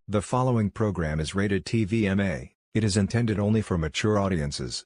The following program is rated TVMA. It is intended only for mature audiences.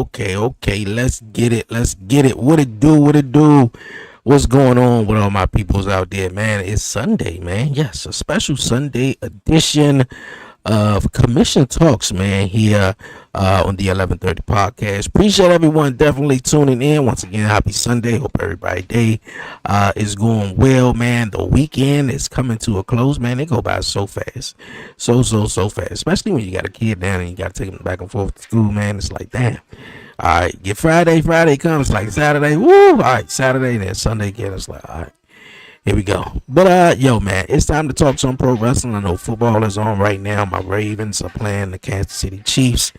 Okay. Let's get it. What it do? What's going on with all my peoples out there, man? It's Sunday, man. Yes, a special Sunday edition of Commission Talks, man, here on the 1130 podcast. Appreciate everyone definitely tuning in. Once again, happy Sunday. Hope everybody's day is going well, man. The weekend is coming to a close, man. It go by so fast. So fast. Especially when you got a kid down and you got to take them back and forth to school, man. It's like, damn. All right, get Friday comes, like Saturday, woo, all right, Saturday, then Sunday again, it's like, all right, here we go. But, yo, man, it's time to talk some pro wrestling. I know football is on right now. My Ravens are playing the Kansas City Chiefs,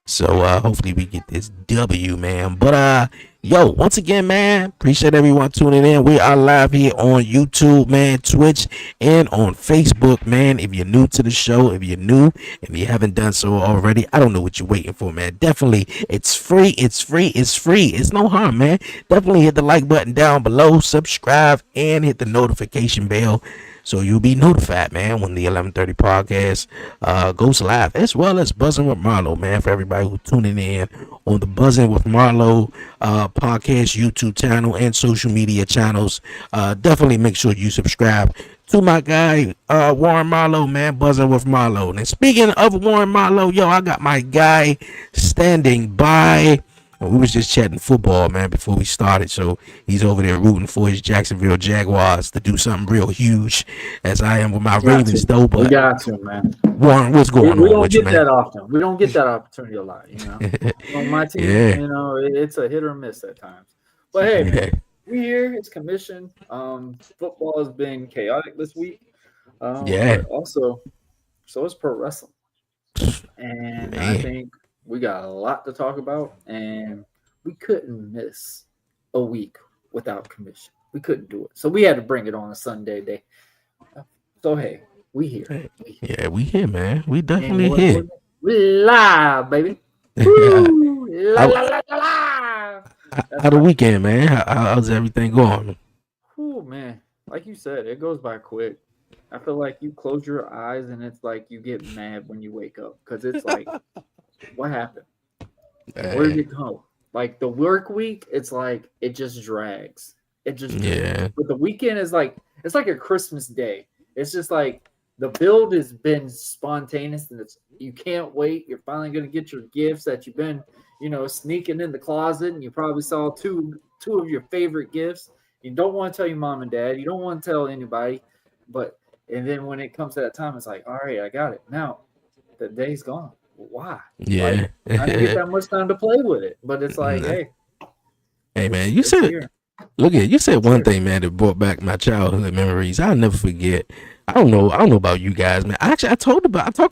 so hopefully we get this W, man. But, yo, once again, man, appreciate everyone tuning in. We are live here on YouTube, man, Twitch, and on Facebook, man. If you're new to the show, if you haven't done so already, I don't know what you're waiting for, man. Definitely, it's free. It's no harm, man. Definitely hit the like button down below, subscribe, and hit the notification bell, so you'll be notified, man, when the 1130 podcast goes live, as well as Buzzing with Marlo, man, for everybody who's tuning in on the Buzzing with Marlo podcast YouTube channel and social media channels. Definitely make sure you subscribe to my guy Warren Marlo, man, Buzzing with Marlo. And speaking of Warren Marlo, yo, I got my guy standing by. We was just chatting football, man, before we started. So he's over there rooting for his Jacksonville Jaguars to do something real huge, as I am with my Ravens, though. But we got to, man. Warren, what's going on with you, man? We don't get that often. We don't get that opportunity a lot, you know. On my team, you know, it's a hit or miss at times. But hey, man, we here. It's commission. Football has been chaotic this week. But also, so is pro wrestling, and man, I think we got a lot to talk about, and we couldn't miss a week without commission. We couldn't do it. So we had to bring it on a Sunday day. So, hey, we here. Yeah, we here, man. We definitely here. We live, baby. Woo! Live. How the weekend, man? How's everything going? Oh, man. Like you said, it goes by quick. I feel like you close your eyes, and it's like you get mad when you wake up, because it's like, what happened? Where did it go? Like the work week, it's like it just drags. It just drags. But the weekend is like, it's like a Christmas day. It's just like the build has been spontaneous, and you can't wait. You're finally gonna get your gifts that you've been, sneaking in the closet, and you probably saw two of your favorite gifts. You don't want to tell your mom and dad. You don't want to tell anybody. And then when it comes to that time, it's like, all right, I got it. Now the day's gone. Why? Yeah, like, I didn't get that much time to play with it, but it's like, hey, man, you said one thing, man, that brought back my childhood memories. I'll never forget. I don't know about you guys, man. Actually, I talked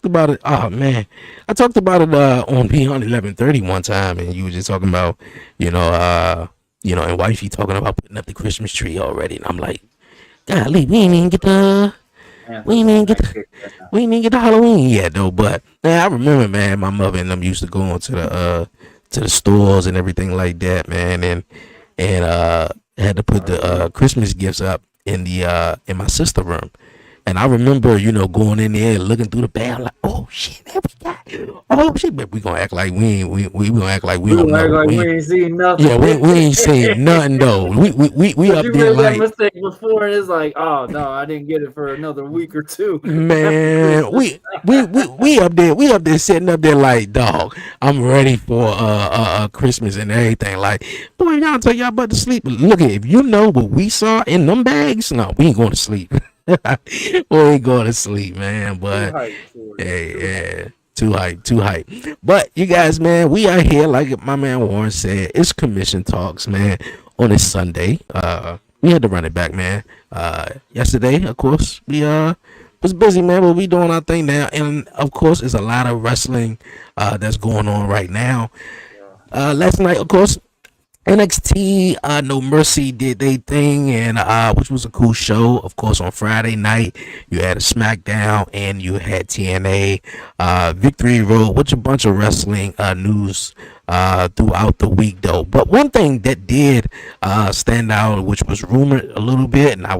about it. Oh man, I talked about it on Beyond 1130 one time, and you were just talking about, and wifey talking about putting up the Christmas tree already, and I'm like, golly, we ain't even get the Halloween yet, though. But man, I remember, man, my mother and them used to go on to the stores and everything like that, man, and had to put the Christmas gifts up in my sister's room. And I remember, going in there looking through the bag like, oh shit, man, we got, oh shit, but we gonna act like we gonna act like we We don't gonna act know. like we ain't seen Yeah, nothing. we ain't saying nothing though. We But up you there made that like, mistake before, and it's like, oh no, I didn't get it for another week or two after man, Christmas. we up there sitting up there like, dog, I'm ready for Christmas and everything. Like, boy, y'all tell y'all about to sleep. Look at, if you know what we saw in them bags, no, we ain't going to sleep. We ain't going to sleep, man. Too But hype for it. hey, Too hype. yeah, too hype, too hype. But you guys, man, we are here, like my man Warren said. It's commission talks, man, on this Sunday. We had to run it back, man. Yesterday, of course, we was busy, man, but we doing our thing now, and of course, there's a lot of wrestling that's going on right now. Last night, of course, NXT No Mercy did they thing, and which was a cool show. Of course, on Friday night you had a SmackDown and you had TNA Victory Road, which a bunch of wrestling news throughout the week though. But one thing that did stand out, which was rumored a little bit, and I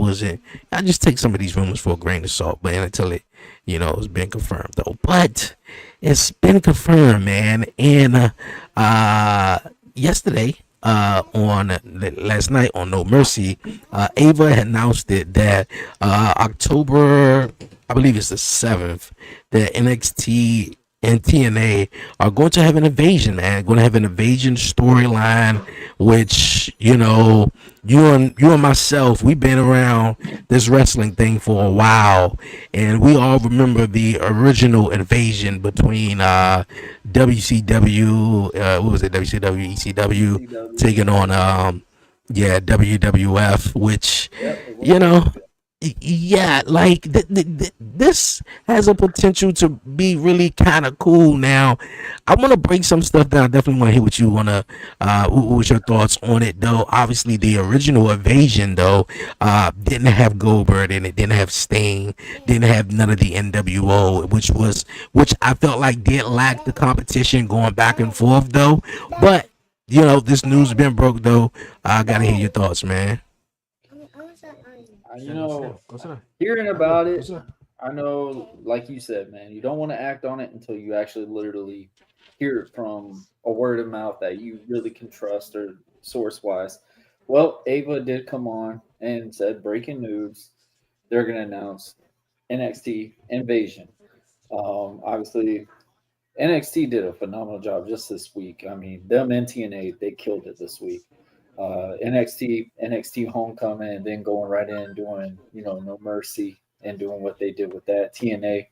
just take some of these rumors for a grain of salt, but until it it's been confirmed though. But it's been confirmed, man, and yesterday, on last night on No Mercy, Ava announced it that October, I believe it's the 7th, that NXT and TNA are going to have an invasion, man. Going to have an invasion storyline, which you and myself, we've been around this wrestling thing for a while, and we all remember the original invasion between WCW, what was it, WCW, ECW, CW. taking on WWF, which Yep, it you was. know yeah, like this has a potential to be really kind of cool. Now, I want to break some stuff down. I definitely want to hear what you want to, what's your thoughts on it, though. Obviously, the original Invasion, though, didn't have Goldberg in it, didn't have Sting, didn't have none of the NWO, which I felt like did lack the competition going back and forth, though. But this news has been broke, though. I gotta hear your thoughts, man. You know, hearing about it, I know, like you said, man, you don't want to act on it until you actually literally hear it from a word of mouth that you really can trust or source wise. Well, Ava did come on and said breaking news. They're going to announce NXT Invasion. Obviously, NXT did a phenomenal job just this week. I mean, them and TNA, they killed it this week. NXT Homecoming, and then going right in doing No Mercy and doing what they did with that. TNA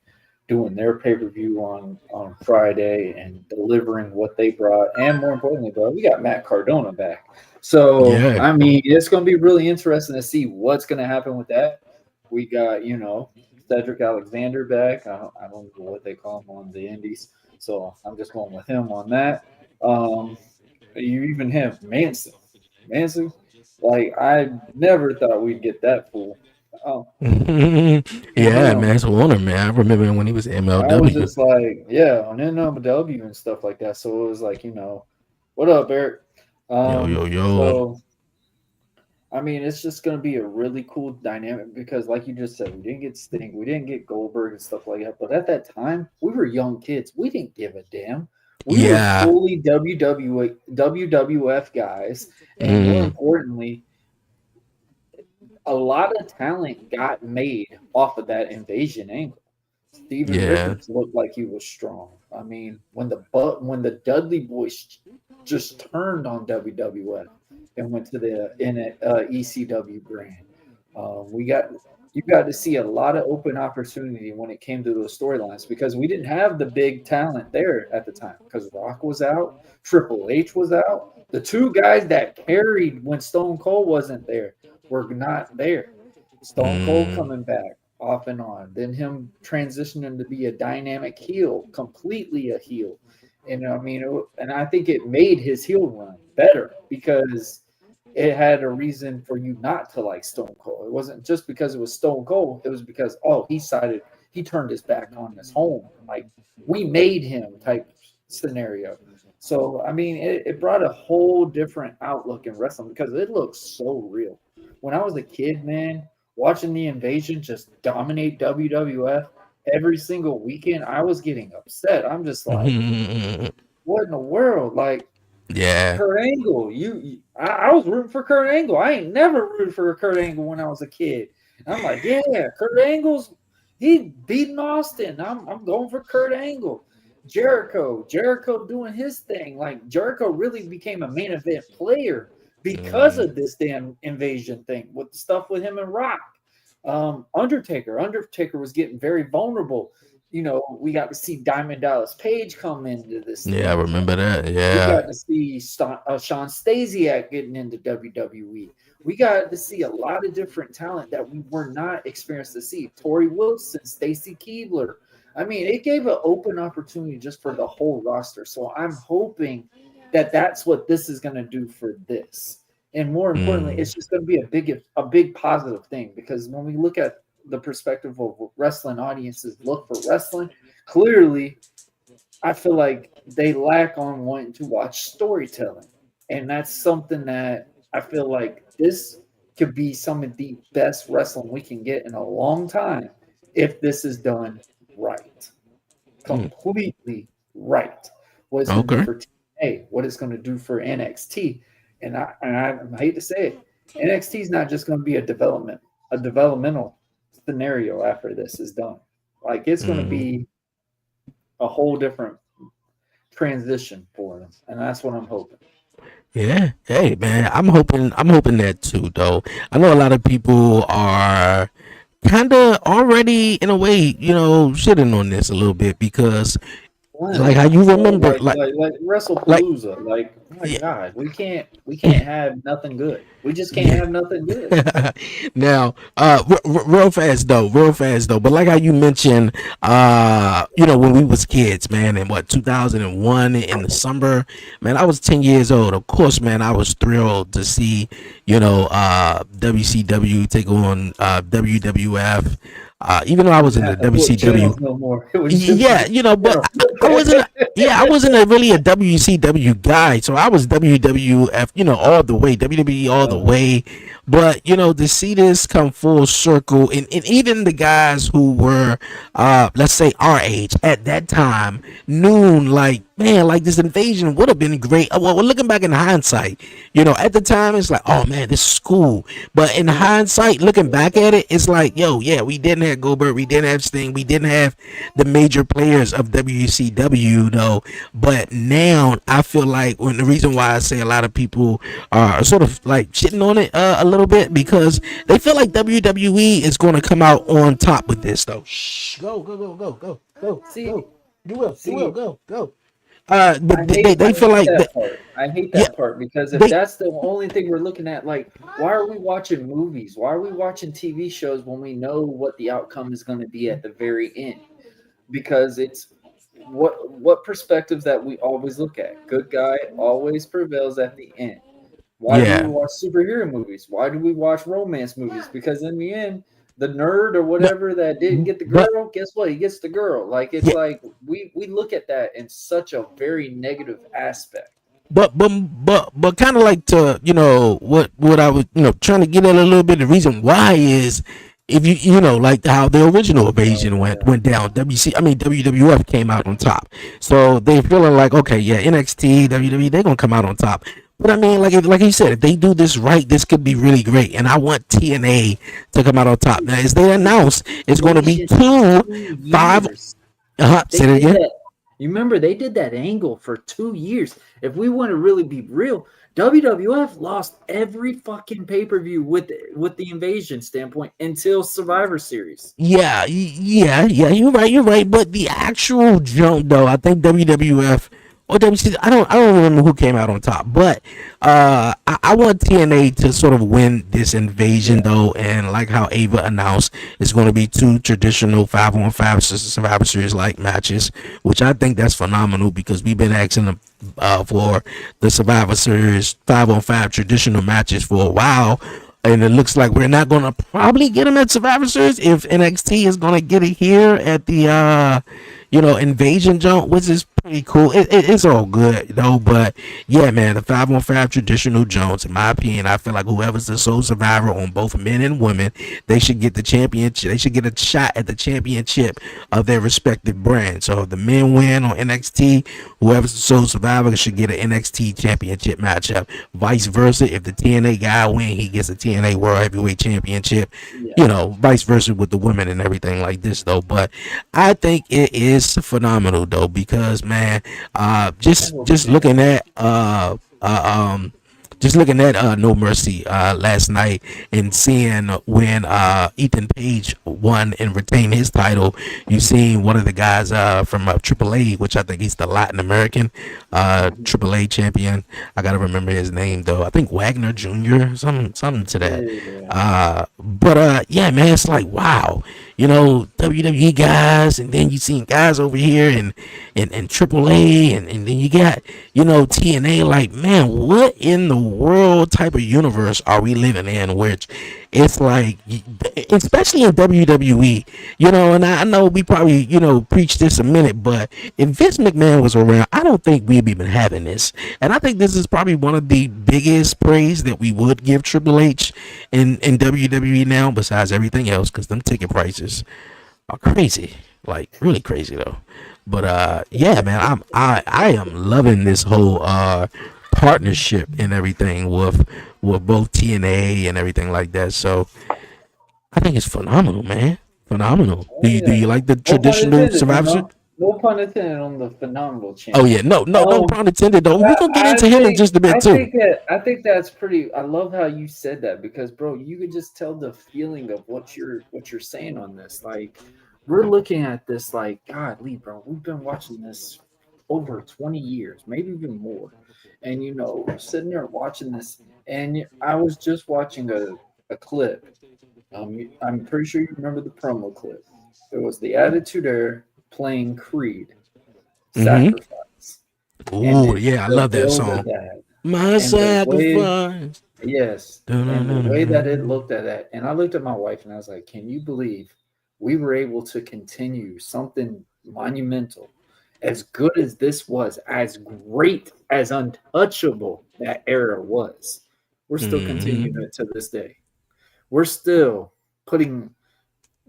doing their pay per view on Friday and delivering what they brought, and more importantly, bro, we got Matt Cardona back. So Yeah. I mean, it's going to be really interesting to see what's going to happen with that. We got Cedric Alexander back. I don't know what they call him on the Indies, so I'm just going with him on that. You even have Manson. Manson, like I never thought we'd get that fool. Oh, for Yeah, him. Max Warner, man. I remember when he was I was MLW. just like, yeah, on NW and stuff like that. So it was like, what up, Eric? Yo, yo, yo. So I mean, it's just going to be a really cool dynamic because, like you just said, we didn't get Sting, we didn't get Goldberg and stuff like that. But at that time, we were young kids. We didn't give a damn. We were Yeah. fully WWF guys, and more Mm, importantly, a lot of talent got made off of that invasion angle. Steven yeah. Richards looked like he was strong. I mean, when the Dudley Boys just turned on WWF and went to the ECW brand, we got you got to see a lot of open opportunity when it came to those storylines because we didn't have the big talent there at the time because Rock was out, Triple H was out. The two guys that carried when Stone Cold wasn't there were not there. Stone Cold Mm, coming back off and on, then him transitioning to be a dynamic heel, completely a heel. And I mean, and I think it made his heel run better because it had a reason for you not to like Stone Cold. It wasn't just because it was Stone Cold. It was because he turned his back on his home. Like we made him type scenario. So I mean, it brought a whole different outlook in wrestling because it looks so real. When I was a kid, man, watching the Invasion just dominate WWF every single weekend, I was getting upset. I'm just like, what in the world? Like, Yeah. Kurt Angle, I was rooting for Kurt Angle. I ain't never rooted for Kurt Angle when I was a kid. And I'm like, yeah, Kurt Angle's he beating Austin. I'm going for Kurt Angle. Jericho doing his thing. Like Jericho really became a main event player because of this damn Invasion thing with the stuff with him and Rock. Undertaker was getting very vulnerable. You know, we got to see Diamond Dallas Page come into this. Yeah, I remember that. We Yeah. got to see Sean Stasiak getting into WWE. We got to see a lot of different talent that we were not experienced to see. Tori Wilson, Stacy Keibler. I mean, it gave an open opportunity just for the whole roster. So I'm hoping that that's what this is going to do for this. And more importantly, it's just going to be a big positive thing, because when we look at the perspective of what wrestling audiences look for wrestling, clearly I feel like they lack on wanting to watch storytelling. And that's something that I feel like this could be some of the best wrestling we can get in a long time if this is done right. Completely right. What it's going to do for TNA, what it's going to do for NXT. And I hate to say it, NXT is not just going to be a developmental scenario after this is done. Like it's going to be a whole different transition for them, and that's what I'm hoping. Yeah. Hey, man, I'm hoping that too, though. I know a lot of people are kind of already, in a way, shitting on this a little bit because, like, how you remember, like WrestlePalooza, like, oh my God, we can't have nothing good. We just can't have nothing good. Now, real fast though. But like how you mentioned, when we was kids, man, in 2001 in the summer, man, I was 10 years old. Of course, man, I was thrilled to see, WCW take on WWF. Even though I was in the WCW, no more. But I wasn't really a WCW guy, so I was WWF, all the way, WWE all the way. But to see this come full circle, and even the guys who were, let's say our age at that time, knew like, man, like this Invasion would have been great. Well, looking back in hindsight, at the time it's like, oh man, this is cool. But in hindsight, looking back at it, it's like, yo, yeah, we didn't have Goldberg, we didn't have Sting, we didn't have the major players of WCW, though. But now I feel like, the reason why I say a lot of people are sort of like shitting on it a little bit, because they feel like WWE is going to come out on top with this, though. Shh, go. See, go. You will go. But they feel like I hate that part, because if that's the only thing we're looking at, like, why are we watching movies? Why are we watching TV shows when we know what the outcome is going to be at the very end? Because it's what perspectives that we always look at. Good guy always prevails at the end. Why do we watch superhero movies? Why do we watch romance movies? Because in the end, the nerd or whatever that didn't get the girl, guess what? He gets the girl. Like, it's like we look at that in such a very negative aspect. But kind of like to, what I was, trying to get at a little bit. The reason why is, if you like how the original Invasion went down, WWF came out on top. So they're feeling like, okay, yeah, NXT, WWE, they're gonna come out on top. But I mean, like you said, if they do this right, this could be really great. And I want TNA to come out on top. Now, as they announced, it's going to be 5. Say it again. You remember they did that angle for 2 years. If we want to really be real, WWF lost every fucking pay-per-view with the Invasion standpoint until Survivor Series. Yeah, you're right. But the actual jump, though, I think WWF or WC, I don't remember who came out on top, but I want TNA to sort of win this Invasion, though, and like how Ava announced, it's going to be 2 traditional 5-on-5 Survivor Series like matches, which I think that's phenomenal, because we've been asking them for the Survivor Series 5-on-5 traditional matches for a while. And it looks like we're not going to probably get them at Survivor Series if NXT is going to get it here at the, Invasion jump, which is pretty cool. It's all good, though. But yeah, man, the 5-on-5 traditional Jones, in my opinion, I feel like whoever's the sole survivor on both men and women, they should get the championship. They should get a shot at the championship of their respective brand. So if the men win on NXT, whoever's the sole survivor should get an NXT championship matchup. Vice versa, if the TNA guy win, he gets a TNA World Heavyweight Championship. Yeah. You know, vice versa with the women and everything like this, though. But I think it is phenomenal, though, because man, just looking at just looking at No Mercy last night and seeing when Ethan Page won and retained his title, you seen one of the guys from AAA, which I think he's the Latin American AAA champion. I gotta remember his name though. I think Wagner Jr. something to that. But yeah, man, it's like wow, you know, WWE guys, and then you seen guys over here in AAA, and then you got, you know, TNA. Like, man, what in the world type of universe are we living in? Which it's like, especially in WWE, you know, and I know we probably, you know, preach this a minute, but if Vince McMahon was around, I don't think we'd even having this. And I think this is probably one of the biggest praise that we would give Triple H in WWE now, besides everything else, because them ticket prices are crazy, like really crazy though. But yeah, man, I am loving this whole partnership and everything with both TNA and everything like that. So I think it's phenomenal, man. Phenomenal. Do you like the traditional survivorship? No pun intended on the phenomenal champ. Oh yeah, no pun intended though. We're gonna get into him in just a bit too. I think that's pretty. I love how you said that because, bro, you could just tell the feeling of what you're saying on this. Like, we're looking at this like, God, Lee, bro, we've been watching this over 20 years, maybe even more. And, you know, we're sitting there watching this. And I was just watching a clip. I'm pretty sure you remember the promo clip. It was the Attitude Era playing Creed. Sacrifice. Oh, yeah, I love that song. My and sacrifice. Yes. And the way that it looked at that. And I looked at my wife and I was like, can you believe we were able to continue something monumental, as good as this was, as great, as untouchable that era was? We're still continuing it to this day. We're still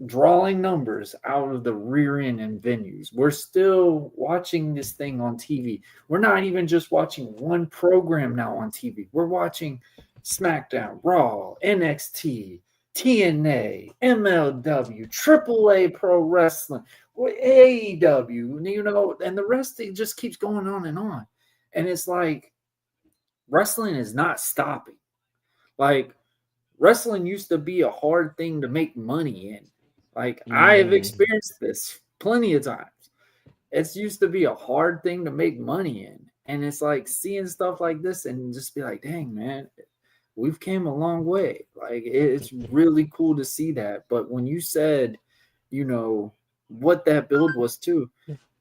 drawing numbers out of the rear end in venues. We're still watching this thing on TV. We're not even just watching one program now on TV. We're watching SmackDown, Raw, NXT, TNA, MLW, AAA Pro Wrestling, AEW, you know, and the rest, it just keeps going on. And it's like, wrestling is not stopping. Like, wrestling used to be a hard thing to make money in. Like, I have experienced this plenty of times. It used to be a hard thing to make money in. And it's like seeing stuff like this and just be like, dang, man, we've came a long way. Like, it's really cool to see that. But when you said, you know, what that build was too,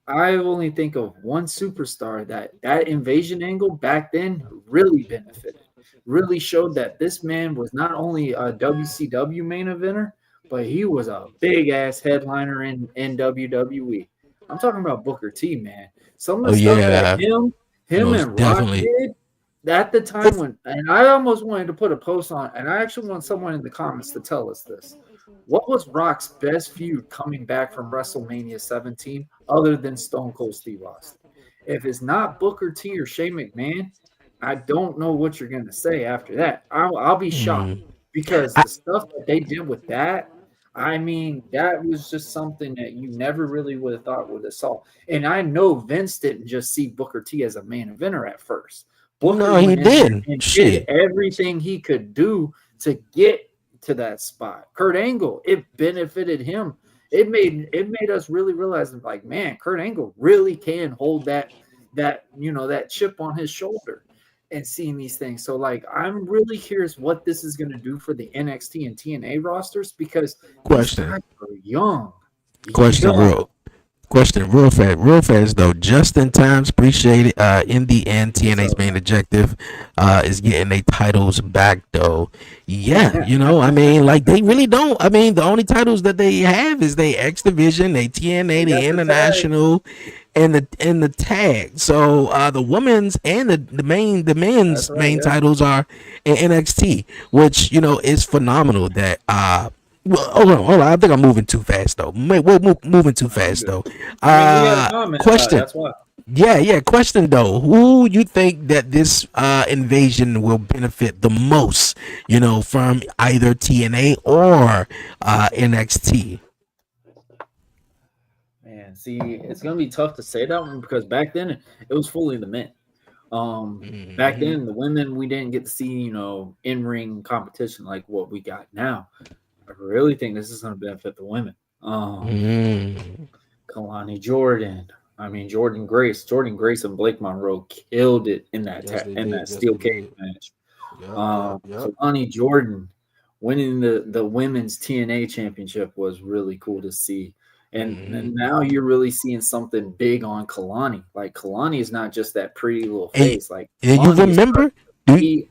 I only think of one superstar that invasion angle back then really benefited. Really showed that this man was not only a WCW main eventer, but he was a big ass headliner in WWE. I'm talking about Booker T, man. Some of the stuff that him and definitely. Rock did at the time when, and I almost wanted to put a post on, and I actually want someone in the comments to tell us this. What was Rock's best feud coming back from WrestleMania 17 other than Stone Cold Steve Austin? If it's not Booker T or Shane McMahon, I don't know what you're going to say after that. I'll be shocked because the stuff that they did with that, I mean, that was just something that you never really would have thought would have saw. And I know Vince didn't just see Booker T as a main eventer at first. Booker he did. And did everything he could do to get to that spot. Kurt Angle, it benefited him. It made us really realize, like, man, Kurt Angle really can hold that you know, that chip on his shoulder. And seeing these things. So, like, I'm really curious what this is going to do for the NXT and TNA rosters because these guys are young. Question real fast though. Just in time, appreciate it. In the end, TNA's main objective is getting their titles back though. Yeah, you know, I mean, like, they really don't. I mean, the only titles that they have is they X Division, they TNA, the International. and the tag. So the women's and the men's That's right. main Yeah. titles are in NXT, which is phenomenal. That well, hold on. I think I'm moving too fast though. We're moving too I'm fast good. though. I mean, we had a comment about it. Question. That's why. Yeah. Question though. Who you think that this invasion will benefit the most? From either TNA or NXT. Man, see, it's gonna be tough to say that one because back then it was fully the men. Back then the women we didn't get to see, in ring competition like what we got now. I really think this is gonna benefit the women. Kalani Jordan. I mean Jordan Grace. Jordan Grace and Blake Monroe killed it in that steel cage match. Kalani Jordan winning the women's TNA championship was really cool to see. And now you're really seeing something big on Kalani. Like Kalani is not just that pretty little face. Like and you remember? I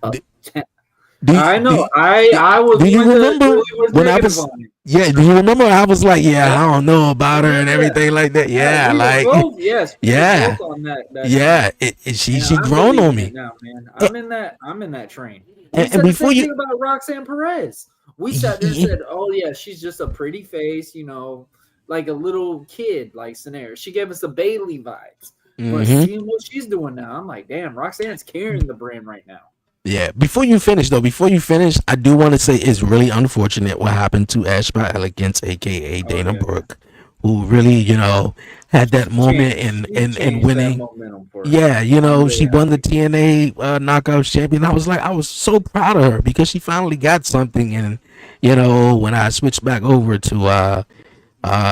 know. I was. Do you one remember was when I was? Yeah. Do you remember I was like, I don't know about her and everything like that. Yeah, we like were both, yes. We yeah, were both on that yeah. She grown on me now, man. I'm in that train. And before thing about Roxanne Perez, we sat there and said, "Oh yeah, she's just a pretty face, like a little kid, like scenario." She gave us the Bailey vibes, but seeing what she's doing now, I'm like, damn, Roxanne's carrying the brand right now. Yeah. Before you finish, I do want to say it's really unfortunate what happened to Ashby Elegance, aka Dana Brooke, who really, had that moment in winning. Yeah, she won the TNA knockout champion. I was so proud of her because she finally got something. And when I switched back over to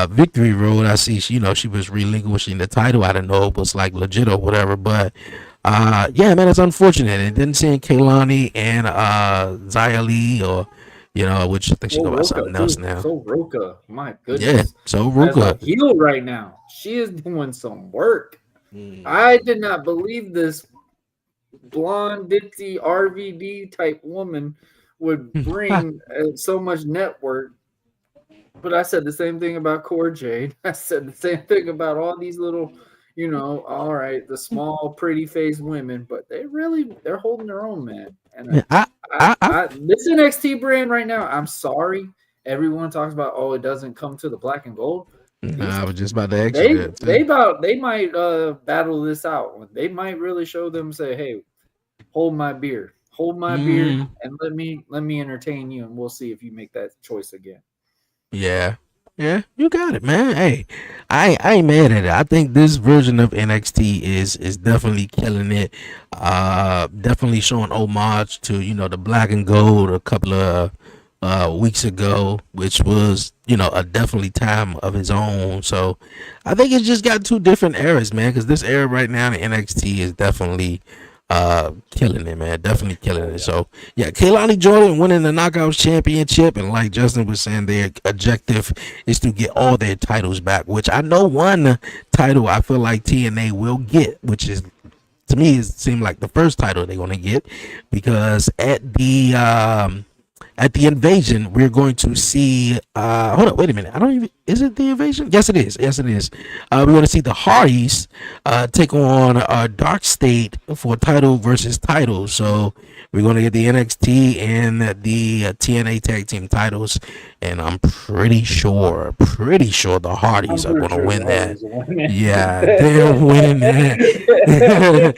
Victory Road, I see she was relinquishing the title. I didn't know it was like legit or whatever, but yeah, man, it's unfortunate. And then seeing Kaylani and Xia Li, or which I think she goes something else now. So Roka, my goodness. Yeah, so Roka. Heel right now. She is doing some work. I did not believe this blonde, ditzy RVD type woman would bring so much network. But I said the same thing about Core Jade. I said the same thing about all these little, all right, the small, pretty faced women, but they're holding their own, man. And this NXT brand right now, I'm sorry. Everyone talks about, it doesn't come to the black and gold. I was just about to ask you that. They might battle this out. They might really show them, say, hey, hold my beer, and let me entertain you, and we'll see if you make that choice again. Yeah, you got it, man. Hey, I ain't mad at it. I think this version of NXT is definitely killing it. Definitely showing homage to the black and gold a couple of weeks ago, which was a definitely time of his own. So I think it's just got two different eras, man, because this era right now in NXT is definitely killing it, man. Definitely killing it. So yeah, Kaylani Jordan winning the Knockouts Championship, and like Justin was saying, their objective is to get all their titles back, which I know one title I feel like TNA will get, which is, to me, it seemed like the first title they're gonna get, because at the invasion we're going to see hold on, wait a minute, is it the invasion? Yes it is. We're going to see the Hardys take on Dark State for title versus title. So we're going to get the NXT and the TNA tag team titles, and I'm pretty sure the Hardys are going to win that. Yeah, they're winning that.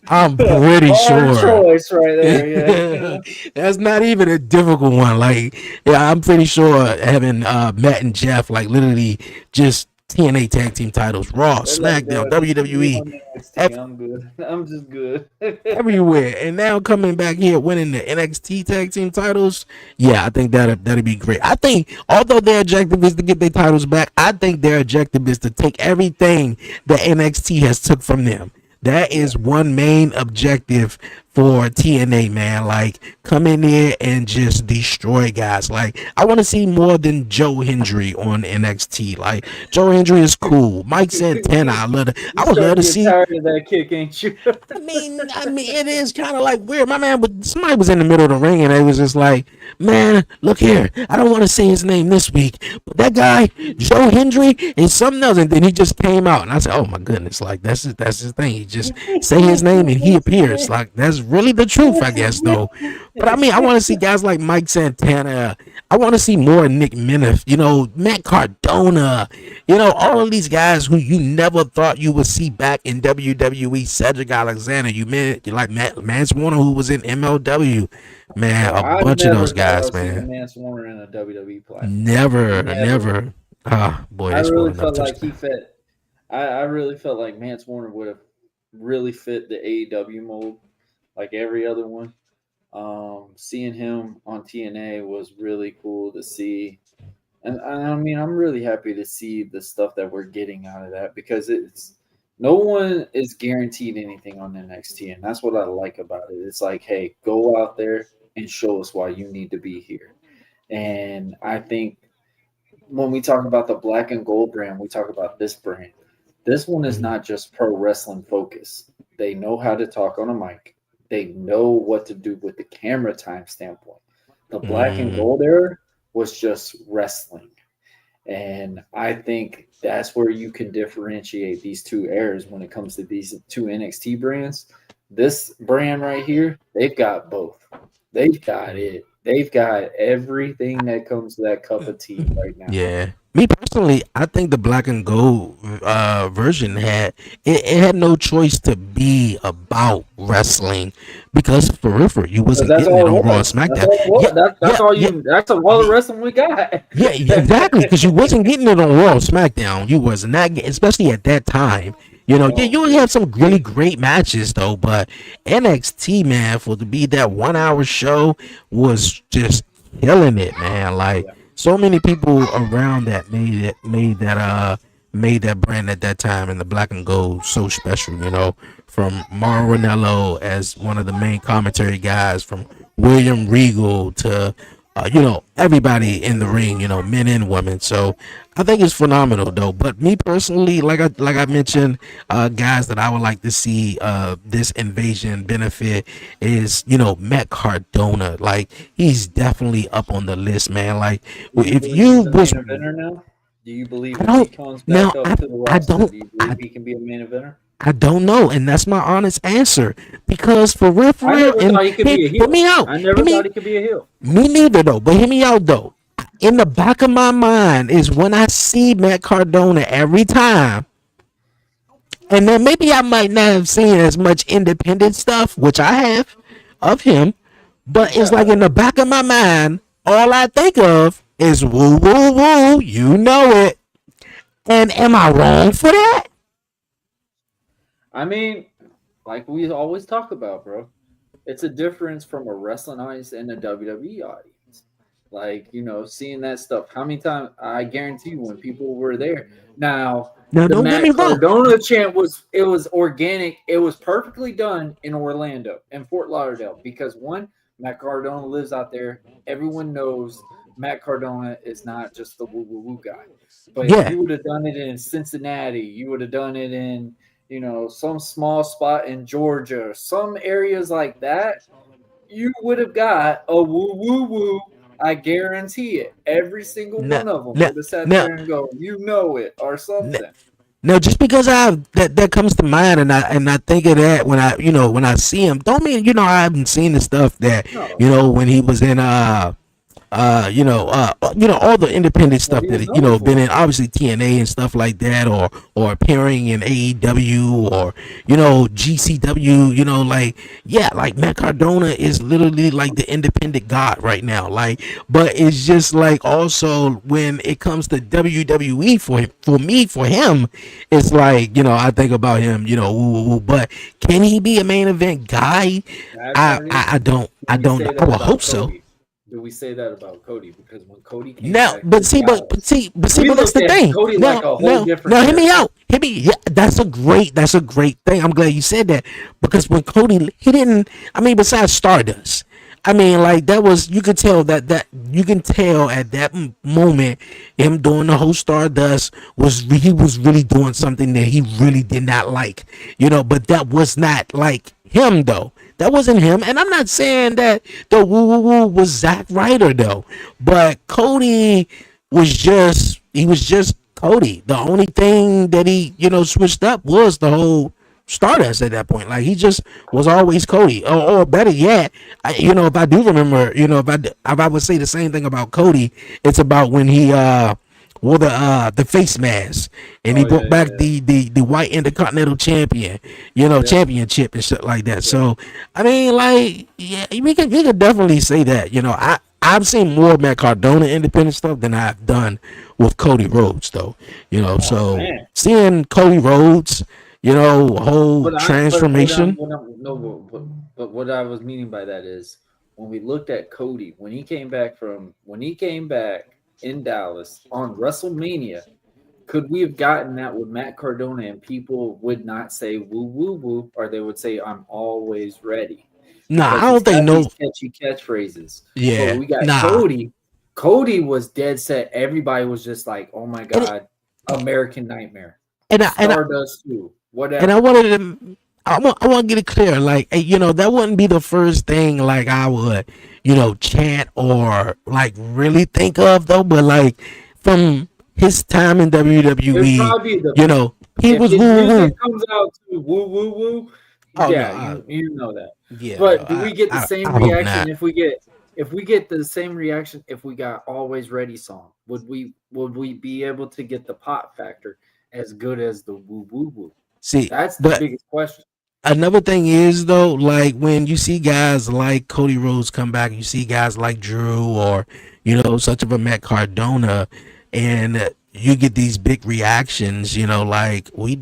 I'm pretty sure. Choice right there, yeah. That's not even a difficult one. Like, yeah, I'm pretty sure having Matt and Jeff, like, literally just TNA tag team titles, Raw, SmackDown, WWE. I'm good. I'm just good. Everywhere. And now coming back here winning the NXT tag team titles. Yeah, I think that'd be great. I think although their objective is to get their titles back, I think their objective is to take everything that NXT has took from them. That is one main objective for TNA, man. Like, come in there and just destroy guys. Like, I want to see more than Joe Hendry on NXT. Like, Joe Hendry is cool. Mike Santana, I You would love starting to to get see. tired of that kick, ain't you? I mean, it is kind of like weird. My man, but somebody was in the middle of the ring, and they was just like, "Man, look here. I don't want to say his name this week, but that guy, Joe Hendry, is something else." And then he just came out, and I said, "Oh my goodness! Like that's his thing. He just say his name, and he appears. Like that's really the truth, I guess, though." But I mean, I want to see guys like Mike Santana. I want to see more Nick Minoff, Matt Cardona, all of these guys who you never thought you would see back in WWE. Cedric Alexander, you like Mance Warner, who was in MLW, man, a bunch of those guys, man. Mance Warner in a WWE platform. Never. Ah, boy, I this really one felt like he fit. I really felt like Mance Warner would have really fit the AEW mold, like every other one. Seeing him on TNA was really cool to see. And I mean, I'm really happy to see the stuff that we're getting out of that because no one is guaranteed anything on NXT. And that's what I like about it. It's like, hey, go out there and show us why you need to be here. And I think when we talk about the black and gold brand, we talk about this brand. This one is not just pro wrestling focus. They know how to talk on a mic. They know what to do with the camera time standpoint. The black and gold era was just wrestling. And I think that's where you can differentiate these two eras when it comes to these two NXT brands. This brand right here, they've got both. They've got it. They've got everything that comes to that cup of tea right now. Yeah. Me personally, I think the black and gold version had no choice to be about wrestling because for real, you wasn't getting it on Raw and SmackDown. That's all the wrestling we got. Yeah, exactly. Because you wasn't getting it on Raw and SmackDown. You was not, especially at that time. You only have some really great matches though, but NXT, man, to be that 1 hour show was just killing it, man. Like so many people around that made that brand at that time, and the black and gold so special. From Mauro Ranallo as one of the main commentary guys, from William Regal to everybody in the ring, men and women. So I think it's phenomenal though. But me personally, like I mentioned, guys that I would like to see this invasion benefit is, Matt Cardona. Like he's definitely up on the list, man. Like if you was do you believe if he comes back up to the roster, do you believe he can be a main eventer? I don't know, and that's my honest answer. Because for real, and hear me out. I never thought he could be a heel. Me neither, though. But hear me out, though. In the back of my mind is when I see Matt Cardona every time, and then maybe I might not have seen as much independent stuff, which I have, of him. But it's like in the back of my mind, all I think of is woo, woo, woo. You know it. And am I wrong for that? I mean, like we always talk about, bro, it's a difference from a wrestling audience and a WWE audience. Like, seeing that stuff. How many times, I guarantee you, when people were there. Now the Matt Cardona chant was organic. It was perfectly done in Orlando and Fort Lauderdale because one, Matt Cardona lives out there. Everyone knows Matt Cardona is not just the woo-woo-woo guy. But if you would have done it in Cincinnati, you would have done it in some small spot in Georgia, some areas like that, you would have got a woo-woo-woo. I guarantee it. Every single one of them would have sat there and go, it, or something. Now, just because that comes to mind, and I think of that when I see him, don't mean I haven't seen the stuff that when he was in all the independent stuff that been in, obviously TNA and stuff like that, or appearing in AEW or GCW, like Matt Cardona is literally like the independent god right now, like, but it's just like also when it comes to WWE for him, it's like I think about him, but can he be a main event guy? I don't know. I would hope so. do we say that about Cody? Because when Cody came Now, back to Dallas, we but that's looked the at thing. Cody like Now, a whole now, different now, hear me character. out. Hear me. Yeah, that's a great thing. I'm glad you said that because when Cody, he didn't. I mean, besides Stardust, I mean, like that was you could tell that you can tell at that moment him doing the whole Stardust he was really doing something that he really did not like, But that was not like him though. That wasn't him, and I'm not saying that the woo woo woo was Zack Ryder though, but Cody he was just Cody. The only thing that he switched up was the whole Stardust at that point. Like he just was always Cody, or better yet, if I do remember, if I would say the same thing about Cody, it's about when he wore the face mask and he Oh brought yeah, back yeah, the white Intercontinental Champion, yeah, championship and shit like that. yeah. So I mean, like, yeah, we could definitely say that. I've seen more Matt Cardona independent stuff than I've done with Cody Rhodes, though. Oh So man. seeing Cody Rhodes, whole transformation. But what I was meaning by that is when we looked at Cody when he came back in Dallas on WrestleMania, could we have gotten that with Matt Cardona and people would not say woo woo woo, or they would say I'm always ready Nah, because I he's don't think got no. these catchy catchphrases. But Yeah, we got nah, Cody. Cody was dead set. Everybody was just like, oh my and God, American Nightmare, and I, and I, Stardust 2, and I whatever. wanted to. I want to get it clear. Like, that wouldn't be the first thing like I would, chant or like really think of though. But like from his time in It'd WWE, probably be the he if was his woo woo. music comes out to woo woo woo, Oh no, yeah, you know that. yeah, no, But do we get the same I hope reaction not. if we get the same reaction if we got Always Ready song? Would we be able to get the pop factor as good as the woo woo woo? See, That's the but biggest question. another thing is though, like when you see guys like Cody Rhodes come back, you see guys like Drew or such of a Matt Cardona, and you get these big reactions. Like we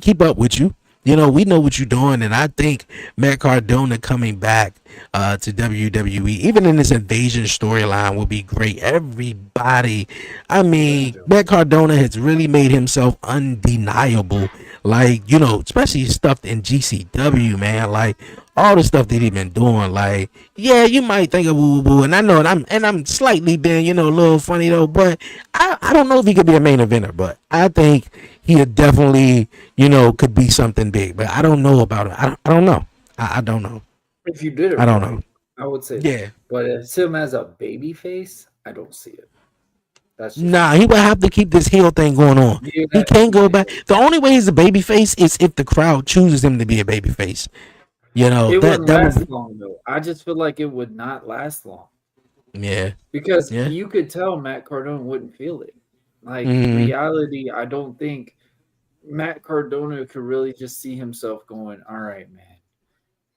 keep up with you. We know what you're doing, and I think Matt Cardona coming back to WWE, even in this invasion storyline, will be great. Everybody, I Gonna mean, do. Matt Cardona has really made himself undeniable, like, especially stuff in GCW, man. Like all the stuff that he been doing. Like, yeah, you might think of woo woo, and I know, and I'm slightly being, a little funny though, but I don't know if he could be a main eventer, but I think he definitely, could be something big. But I don't know about it. I don't know. I don't know. If you did it I don't know. right, I would say that. Yeah. But as him as a baby face, I don't see it. That's just Nah, me. he would have to keep this heel thing going on. You He have to can't keep go it back. here. The only way he's a baby face is if the crowd chooses him to be a baby face. It That wouldn't that would last be, long though. I just feel like it would not last long yeah. because Yeah. you could tell Matt Cardona wouldn't feel it. Like Mm, reality, I don't think Matt Cardona could really just see himself going, "All right, man,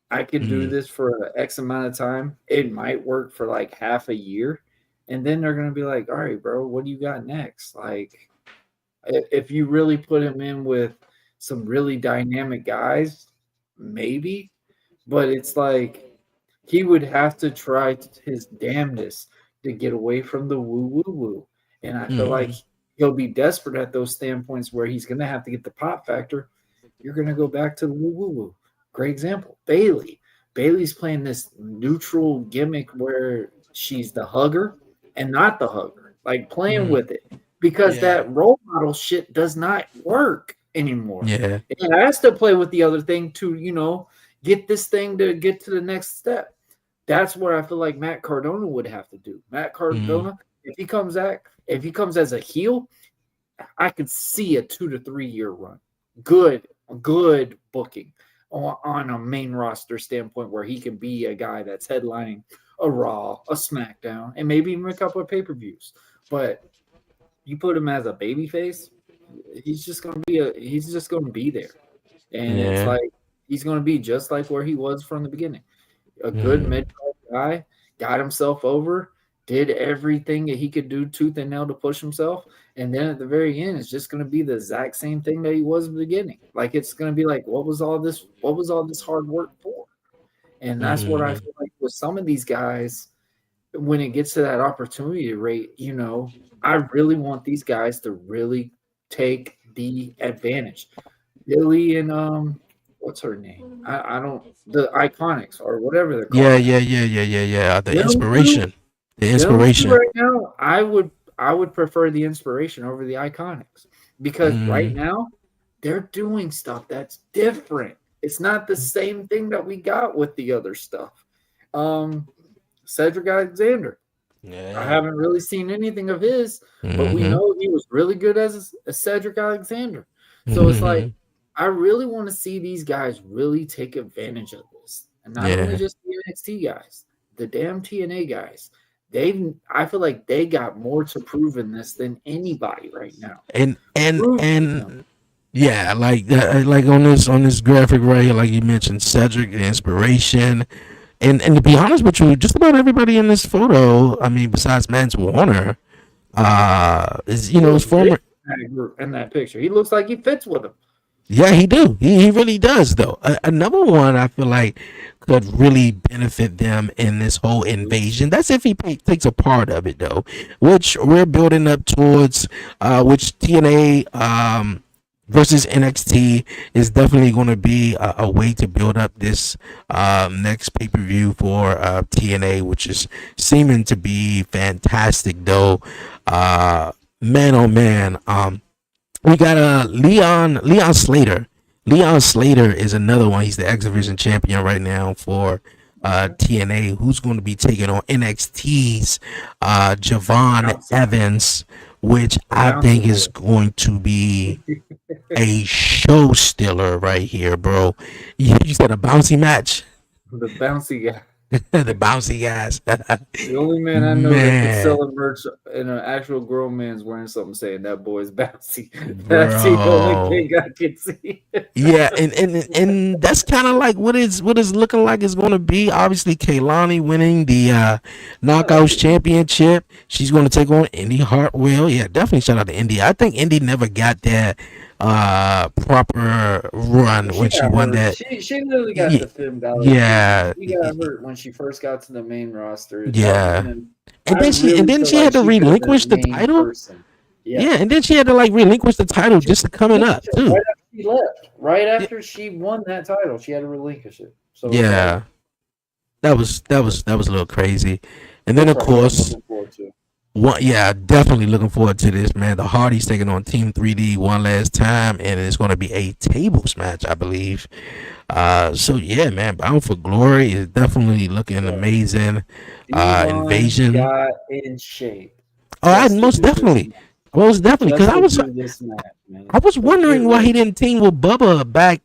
I could do mm, this for X amount of time. It might work for like half a year, and then they're gonna be like, all right, bro, what do you got next? Like, if you really put him in with some really dynamic guys, maybe, but it's like he would have to try his damnedest to get away from the woo woo woo. And I feel like mm, he'll be desperate at those standpoints where he's going to have to get the pop factor. You're going to go back to the woo woo woo. Great example, Bailey. Bailey's playing this neutral gimmick where she's the hugger and not the hugger, like playing mm. with it because Yeah. that role model shit does not work anymore. Yeah. It has to play with the other thing to, get this thing to get to the next step. That's where I feel like Matt Cardona would have to do. Matt Mm, Cardona, if he comes as a heel, I could see a 2 to 3 year run. Good booking on a main roster standpoint where he can be a guy that's headlining a Raw, a SmackDown, and maybe even a couple of pay-per-views. But you put him as a babyface, he's just gonna be there. And it's yeah. like he's gonna be just like where he was from the beginning. A good Mm, mid guy, got himself over, did everything that he could do tooth and nail to push himself, and then at the very end, it's just going to be the exact same thing that he was in the beginning. Like it's going to be like, what was all this? What was all this hard work for? And that's what I mm, feel like with some of these guys. when it gets to that opportunity rate, I really want these guys to really take the advantage. Billy and what's her name? I don't the Iconics or whatever they're Yeah, called now. yeah, yeah, yeah, yeah, yeah. The Them two, inspiration. The them two inspiration. right now, I would prefer the Inspiration over the Iconics because right Mm, now they're doing stuff that's different. It's not the same thing that we got with the other stuff. Um, Cedric Alexander. I yeah. haven't really seen anything of his, but we Mm-hmm. know he was really good as a Cedric Alexander. So it's like Mm-hmm. I really want to see these guys really take advantage of this, and not only Yeah. just the NXT guys, the damn TNA guys. I feel like they got more to prove in this than anybody right now. And and Prove to them. and yeah, like on this graphic right here, like you mentioned, Cedric, the inspiration. And to be honest with you, just about everybody in this photo, I mean, besides Mance Warner, is He his looks big former. in that picture. He looks like he fits with them. Yeah, he do. He really does though. Another one I feel like could really benefit them in this whole invasion. That's if he takes a part of it though, which we're building up towards. Which TNA versus NXT is definitely going to be a way to build up this next pay per view for TNA, which is seeming to be fantastic though. Man, oh man. We got Leon Slater. Leon Slater is another one. He's the X Division champion right now for Okay. TNA. Who's going to be taking on NXT's Javon Bouncy. Evans, which The I bouncy think is boy. going to be a show stiller right here, bro. You said a bouncy match. The bouncy guy. The bouncy guys. The only man I know that could Man, sell a merch and an actual grown man's wearing something saying that boy's bouncy. That's the only bro. thing I can see. Yeah, and that's kind of like what is looking like is going to be. Obviously, Kaylani winning the Oh, that'd Knockouts be cool. Championship. She's going to take on Indy Hartwell. Yeah, definitely shout out to Indy. I think Indy never got that proper run She when she got won hurt. that. She literally got Yeah, the Finn Balor treatment. yeah, She got hurt when she first got to the main roster. yeah. And And I then she and really then feel she like had to she could have been relinquish a the main title. person. Yeah, Yes. and then she had to like relinquish the title She just to coming up relinquished it too. right after she left. Right Yeah, after she won that title, she had to relinquish it. So it's like yeah. That was a little crazy. And then good of for her. I'm course, looking forward to it. yeah, definitely looking forward to this, man. The Hardys taking on Team 3D one last time, and it's going to be a tables match, I believe. So yeah, man, Bound for Glory is definitely looking Bro, amazing. Devon Invasion. got in shape Oh, I just to most do this definitely, match. because Just to do this match, man. I was So get wondering why he ready. didn't team with Bubba back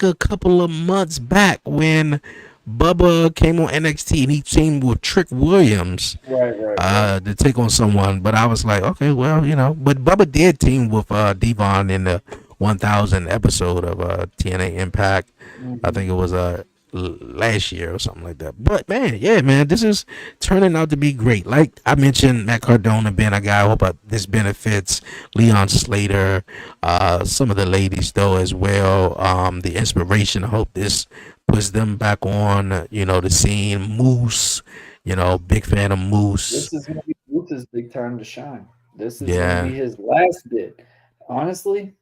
a couple of months back when Bubba came on NXT and he teamed with Trick Williams Right, right, right. to take on someone. But I was like, okay, well, but Bubba did team with Devon in the 1000 episode of TNA Impact. I Mhm. think it was last year or something like that. But man, yeah, man, this is turning out to be great. Like I mentioned, Matt Cardona being a guy. I hope this benefits Leon Slater, some of the ladies though as well. The inspiration. I hope this puts them back on, the scene. Moose, big fan of Moose. This is gonna be Booth's big time to shine. This is gonna be Yeah, his last bit. Honestly,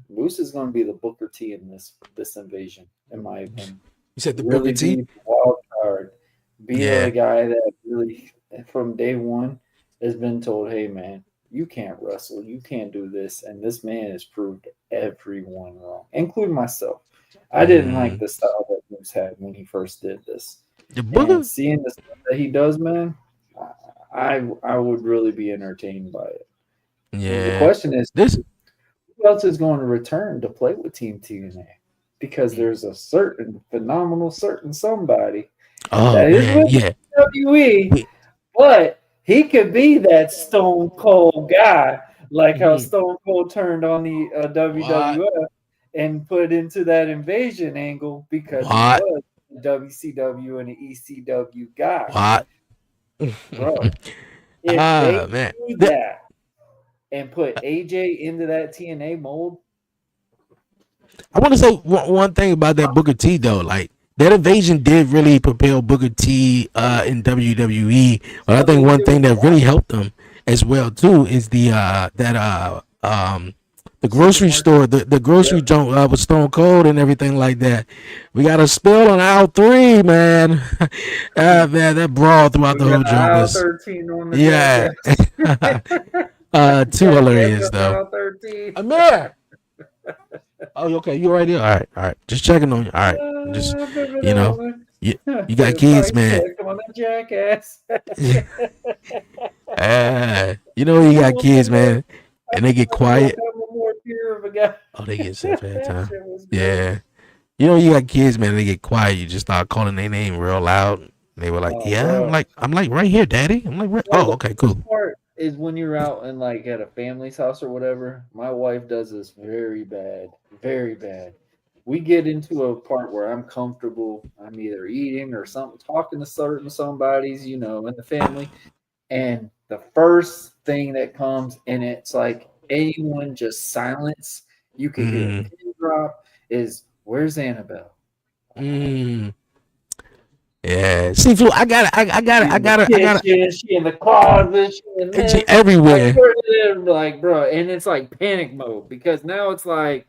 Moose is gonna be the Booker T in this invasion, in my opinion. you said the Booker Really be T. the wild card. Be the Yeah. guy that really from day one has been told, hey man, you can't wrestle, you can't do this. And this man has proved everyone wrong, including myself. I didn't like Mm, the style that Moose had when he first did this. the And Booker. seeing the stuff that he does, man, I would really be entertained by it. And the Yeah. question is, This. who else is going to return to play with Team TNA? Because there's a certain phenomenal certain somebody Oh that is man. with Yeah. WWE, We, but he could be that Stone Cold guy, like how mhm. Stone Cold turned on the What? WWF and put into that invasion angle because he What? was the WCW and the ECW guy, What? bro. If Ah they man. do that and put AJ into that TNA mold, I want to say one thing about that Booker T though. Like that invasion did really propel Booker T in WWE. But I I think think one it was thing a that lot. really helped them as well too is the grocery Supermarket. store, the grocery Yep. joint with Stone Cold and everything like that. We got a spill on aisle three, man. Man, that brawl throughout We the got whole joint aisle was 13 on the yeah. jackass. Too Jackass hilarious on though. aisle 13. Amir. Oh, you okay? You all right there? All right, all right. Just checking on you. All right, just I remember you that know, one. you got kids, Price man. check on the jackass. You know you got One kids, more. man, I and they get feel like we gotta quiet. have one more tier of a guy. Oh, they get set for that That time. shit was great. Yeah, you know you got kids, man. And they get quiet. You just start calling their name real loud. And they were like, Oh, "Yeah." bro. I'm like right here, Daddy. I'm like, right. Bro, Oh, the okay, worst cool. part is when you're out and like at a family's house or whatever. My wife does this very bad, very bad. We get into a part where I'm comfortable. I'm either eating or something, talking to certain somebody's, in the family, and the first thing that comes, and it's like anyone just silence. You could hear a Mm, pin drop. Is where's Annabelle? mm. Yeah. See, Flu, She in the I got kitchen, she in the closet, she in it. She this. Like, everywhere. where it is, like, bro, and it's like panic mode because now it's like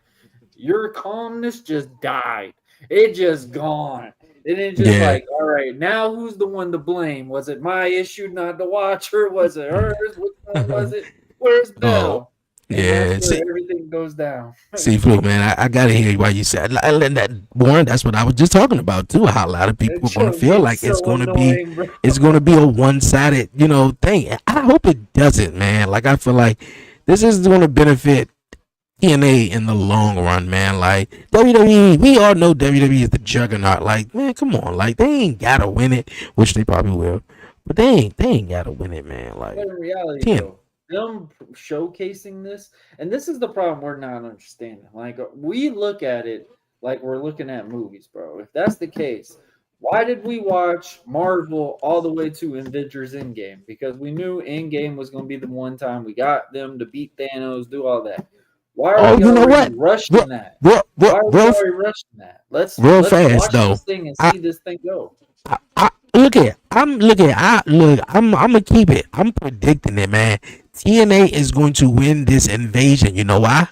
your calmness just died. It just gone. And it's just Yeah. like, all right, now who's the one to blame? Was it my issue not to watch her? Was it hers? Which one was it? Where's Oh, Belle? And that's yeah. where everything goes down. See, Flu, man, I gotta hear why you said that, Warren. That's what I was just talking about too. How a lot of That people are gonna show feel gets like so annoying, bro. it's gonna be a one-sided, thing. I hope it doesn't, man. Like I feel like this is gonna benefit TNA in the long run, man. Like WWE, we all know WWE is the juggernaut. Like, man, come on, like they ain't gotta win it, which they probably will, but they ain't gotta win it, man. But Like in reality, 10. though, them showcasing this, and this is the problem we're not understanding. Like, we look at it like we're looking at movies, bro. If that's the case, why did we watch Marvel all the way to Avengers Endgame? Because we knew Endgame was going to be the one time we got them to beat Thanos, do all that. Why are Oh, we you know already what? rushing Real, that? real, real, Why are we real, already rushing that? Let's real let's fast watch though. this thing and I, see this thing go. I'm gonna keep it. I'm predicting it, man. TNA is going to win this invasion. You know why?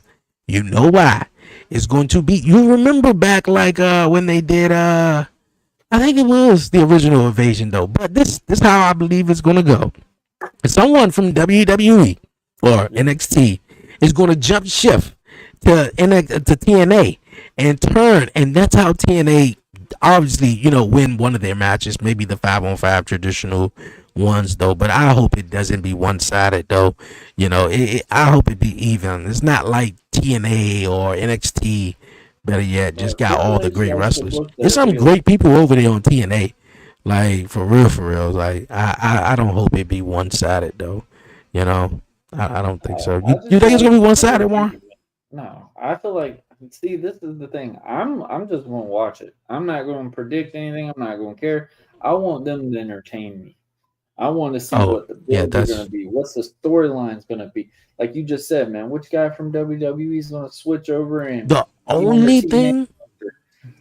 You know why? It's going to be. You remember back like when they did I think it was the original invasion though. But this how I believe it's gonna go. Someone from WWE or Yep. NXT is gonna jump shift to to TNA and turn, and that's how TNA obviously win one of their matches, maybe the 5-on-5 traditional ones though. But I hope it doesn't be one sided though. I hope it be even. It's not like TNA or NXT. Better yet, just got all the TNA great starts to wrestlers. look There's their some age. great people over there on TNA. Like for real, for real. Like I don't hope it be one sided though. You know, I don't think so. I You just think it's want gonna be one more sided, Warren? engagement. No, I feel like see, this is the thing. I'm just gonna watch it. I'm not gonna predict anything. I'm not gonna care. I want them to entertain me. I want to see Oh what the yeah, builds are gonna that's be. What's the storyline's gonna be? Like you just said, man. Which guy from WWE is gonna switch over and the be on the only TNA? thing.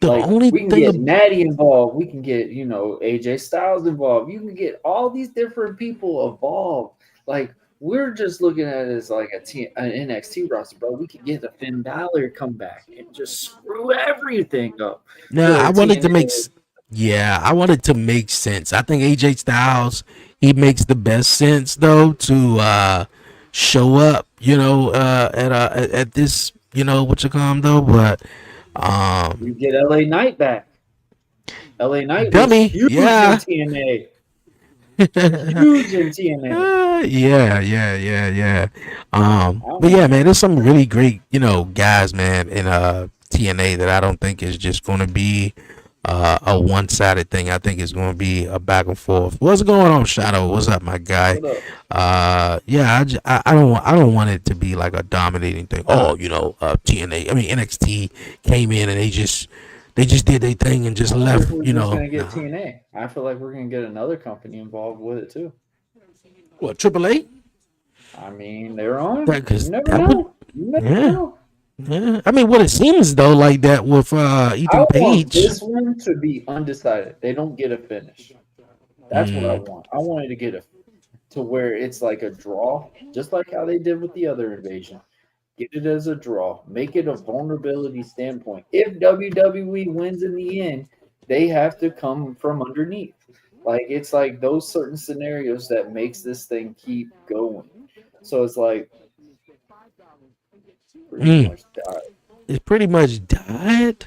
The Like only we can thing. get Natty involved. We can get AJ Styles involved. You can get all these different people involved. Like we're just looking at it as like an NXT roster, bro. We could get a Finn Balor come back and just screw everything up Nah, for I wanted to make. TNA. Yeah, I wanted to make sense. I think AJ Styles he makes the best sense though to show up. At this what you call him though, but um You get LA Knight back. LA Knight was dummy, huge in yeah. TNA. Huge in TNA. Yeah. I But don't yeah, man, there's some really great, guys, man, in TNA that I don't think is just gonna be a one-sided thing. I think it's gonna be a back and forth. What's going on, Shadow? What's up, my guy? what up. Yeah, I don't want it to be like a dominating thing. Oh, TNA. I mean, NXT came in and they just did their thing and just I wonder if left. we're just gonna get Nah. TNA. I feel like we're gonna get another company involved with it too. What AAA? I mean, they're on. You Because never that would, know. You never yeah. know. Yeah. I mean, what it seems though, like that with I Ethan want Page. this one to be undecided. They don't get a finish. That's what I Mm, want. I wanted to get a to where it's like a draw, just like how they did with the other invasion. Get it as a draw. Make it a vulnerability standpoint. If WWE wins in the end, they have to come from underneath. Like it's like those certain scenarios that makes this thing keep going. So it's like pretty mm. much died. It pretty much died.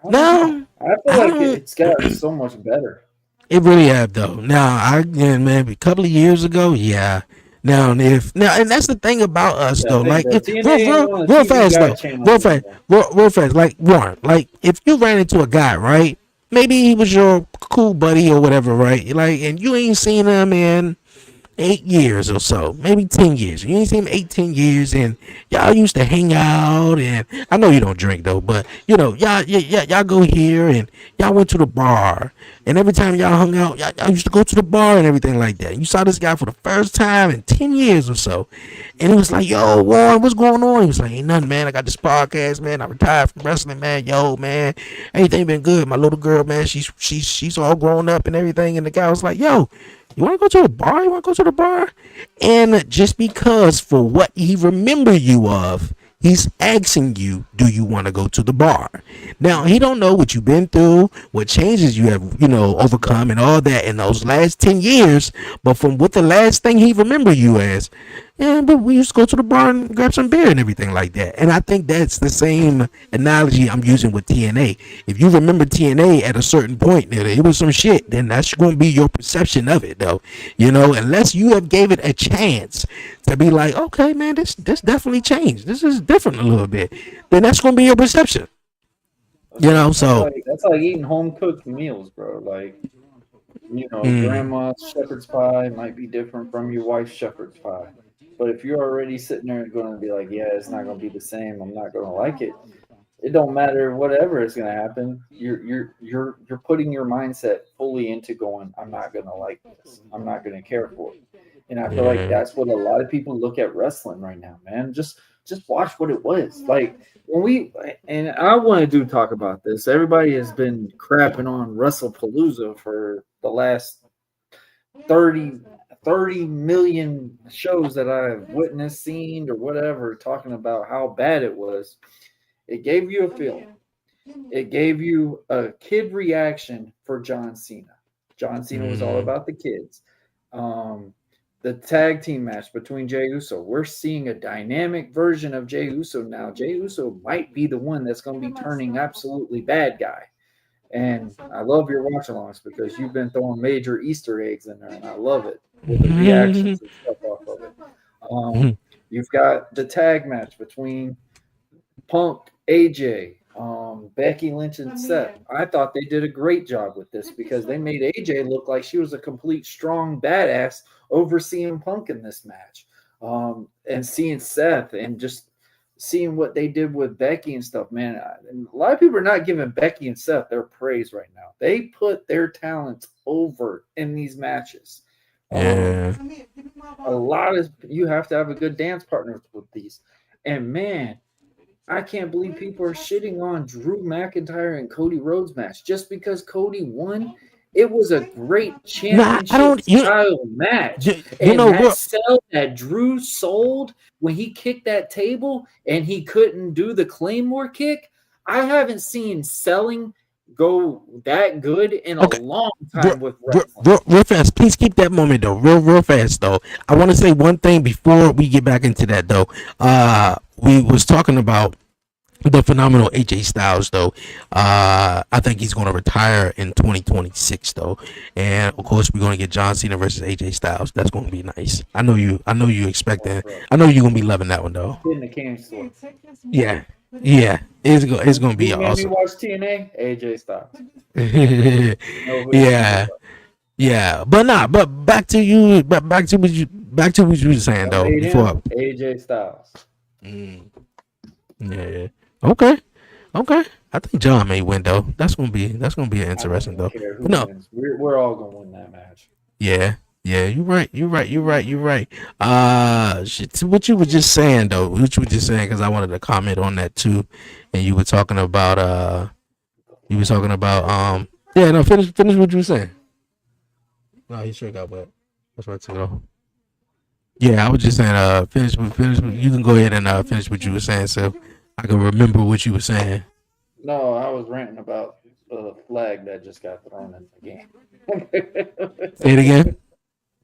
I don't know. No, I feel I like don't. it's got so much better. It really have though. Now man, a couple of years ago, yeah. And that's the thing about us Yeah, I though. think Like, the if TNA ain't on the real TV fast though, Guide channel anymore. real fast. Like Warren, like if you ran into a guy, right? Maybe he was your cool buddy or whatever, right? Like, and you ain't seen him in 8 years or so, maybe 10 years. You ain't seen him 8, 10 years, and y'all used to hang out. And I know you don't drink though, but y'all go here and y'all went to the bar. And every time y'all hung out, y'all used to go to the bar and everything like that. You saw this guy for the first time in 10 years or so, and he was like, "Yo, Warren, what's going on?" He was like, "Ain't nothing, man. I got this podcast, man. I retired from wrestling, man. Yo, man, everything been good. My little girl, man, she's all grown up and everything." And the guy was like, "Yo, you want to go to the bar? You want to go to the bar?" And just because for what he remember you of, he's asking you, do you want to go to the bar? Now, he don't know what you've been through, what changes you have, overcome and all that in those last 10 years. But from what the last thing he remember you as, yeah, but we used to go to the bar and grab some beer and everything like that. And I think that's the same analogy I'm using with TNA. If you remember TNA at a certain point, that it was some shit, then that's going to be your perception of it, though. Unless you have gave it a chance to be like, okay, man, this definitely changed. This is different a little bit. Then that's going to be your perception. So. That's like eating home cooked meals, bro. Like Mm, grandma's shepherd's pie might be different from your wife's shepherd's pie. But if you're already sitting there and going to be like, yeah, it's not going to be the same. I'm not going to like it. It don't matter whatever is going to happen. You're putting your mindset fully into going. I'm not going to like this. I'm not going to care for it. And I feel like yeah. that's what a lot of people look at wrestling right now, man. Just watch what it was like when we. And I want to talk about this. Everybody has been crapping on WrestlePalooza for the last 30 30 million shows that I've witnessed, seen, or whatever, talking about how bad it was. It gave you a feeling. It gave you a kid reaction for John Cena. John Cena was all Mm, about the kids. Um, the tag team match between Jey Uso. We're seeing a dynamic version of Jey Uso now. Jey Uso might be the one that's going to be turning absolutely bad guy. And I love your watch alongs because you've been throwing major Easter eggs in there, and I love it with the reactions and stuff off of it. mm, You've got the tag match between Punk, AJ, Becky Lynch, and Seth. I thought they did a great job with this because they made AJ look like she was a complete strong badass over CM Punk in this match. And seeing Seth and just seeing what they did with Becky and stuff, man. And a lot of people are not giving Becky and Seth their praise right now. They put their talents over in these matches. yeah. A lot of you have to have a good dance partner with these. And man, I can't believe people are shitting on Drew McIntyre and Cody Rhodes match just because Cody won. It was a great Nah, I championship don't. style match. You And know that what? sell that Drew sold when he kicked that table and he couldn't do the Claymore kick, I haven't seen selling go that good in a Okay. long Real, time with wrestling. real fast. Please keep that moment though. Real fast though. I want to say one thing before we get back into that though. We was talking about the phenomenal AJ Styles though. I think he's going to retire in 2026 though, and of course we're going to get John Cena versus AJ Styles. That's going to be nice. I know you. I know you expecting. I know you're going to be loving that one though. In the candy store. Yeah, yeah. It's going to be Who made me awesome. watch TNA? AJ Styles. Know who that is. Yeah. Yeah, but but back to you. Back to what you were saying What though. made him? Before. AJ Styles. Mm, yeah. Okay. Okay. I think John may win though. That's gonna be I don't interesting even though. care who But no. wins. We're all gonna win that match. Yeah. Yeah, you're right. You're right. You're right. You're right. Shit, what you were just saying though, what you were just saying, because I wanted to comment on that too, and you were talking about yeah, no, finish what you were saying. No, he sure got wet. That's right to go. Yeah, I was just saying, finish. You can go ahead and finish what you were saying, so I can remember what you were saying. No, I was ranting about the flag that just got thrown in the game. Say it again.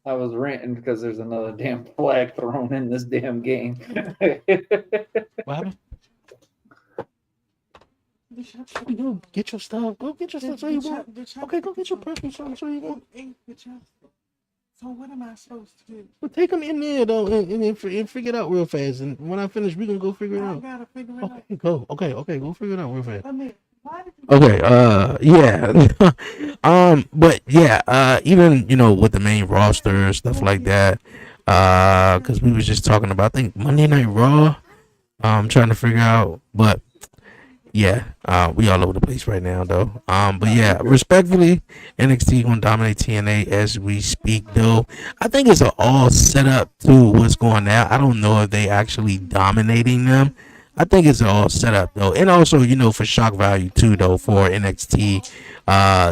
I was ranting because there's another damn flag thrown in this damn game. What happened? Go get your stuff. Go get your stuff. So you want? Okay, go get your personal stuff. So you want? So what am I supposed to do? Well, take them in there though, and figure it out real fast. And when I finish, we can go figure it I out. gotta figure it out. Okay, go. Okay, go figure it out real fast. I mean, why did you Okay, yeah. But yeah, even with the main roster and stuff like that, because we was just talking about, I think Monday Night Raw. Trying to figure out, but yeah, we all over the place right now though. But yeah, respectfully, NXT gonna dominate TNA as we speak though. I think it's all set up to what's going now. I don't know if they actually dominating them. I think it's all set up though, and also for shock value too though for NXT,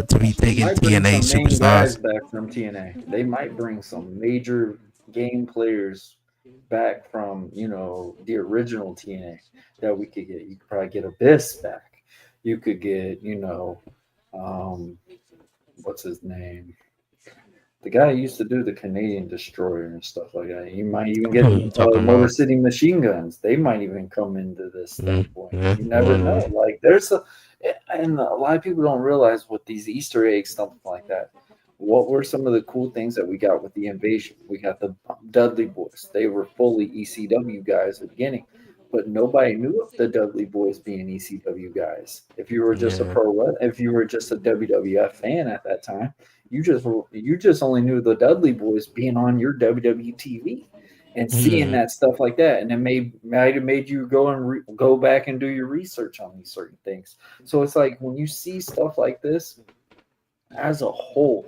to be taking Might bring TNA some main guys superstars. back from TNA. They might bring some major game players back from the original TNA that we could get. You could probably get Abyss back. You could get um, what's his name? The guy who used to do the Canadian Destroyer and stuff like that. You might even get Who you talking Motor about? City Machine Guns. They might even come into this standpoint. Yeah. You never know. Like and a lot of people don't realize with these Easter eggs, stuff like that. What were some of the cool things that we got with the invasion? We got the Dudley Boys. They were fully ECW guys at the beginning, but nobody knew of the Dudley Boys being ECW guys. If you were just Yeah. if you were just a WWF fan at that time, you just only knew the Dudley Boys being on your WWE TV and seeing Mhm. that stuff like that, and it might have made you go and go back and do your research on these certain things. So it's like when you see stuff like this as a whole,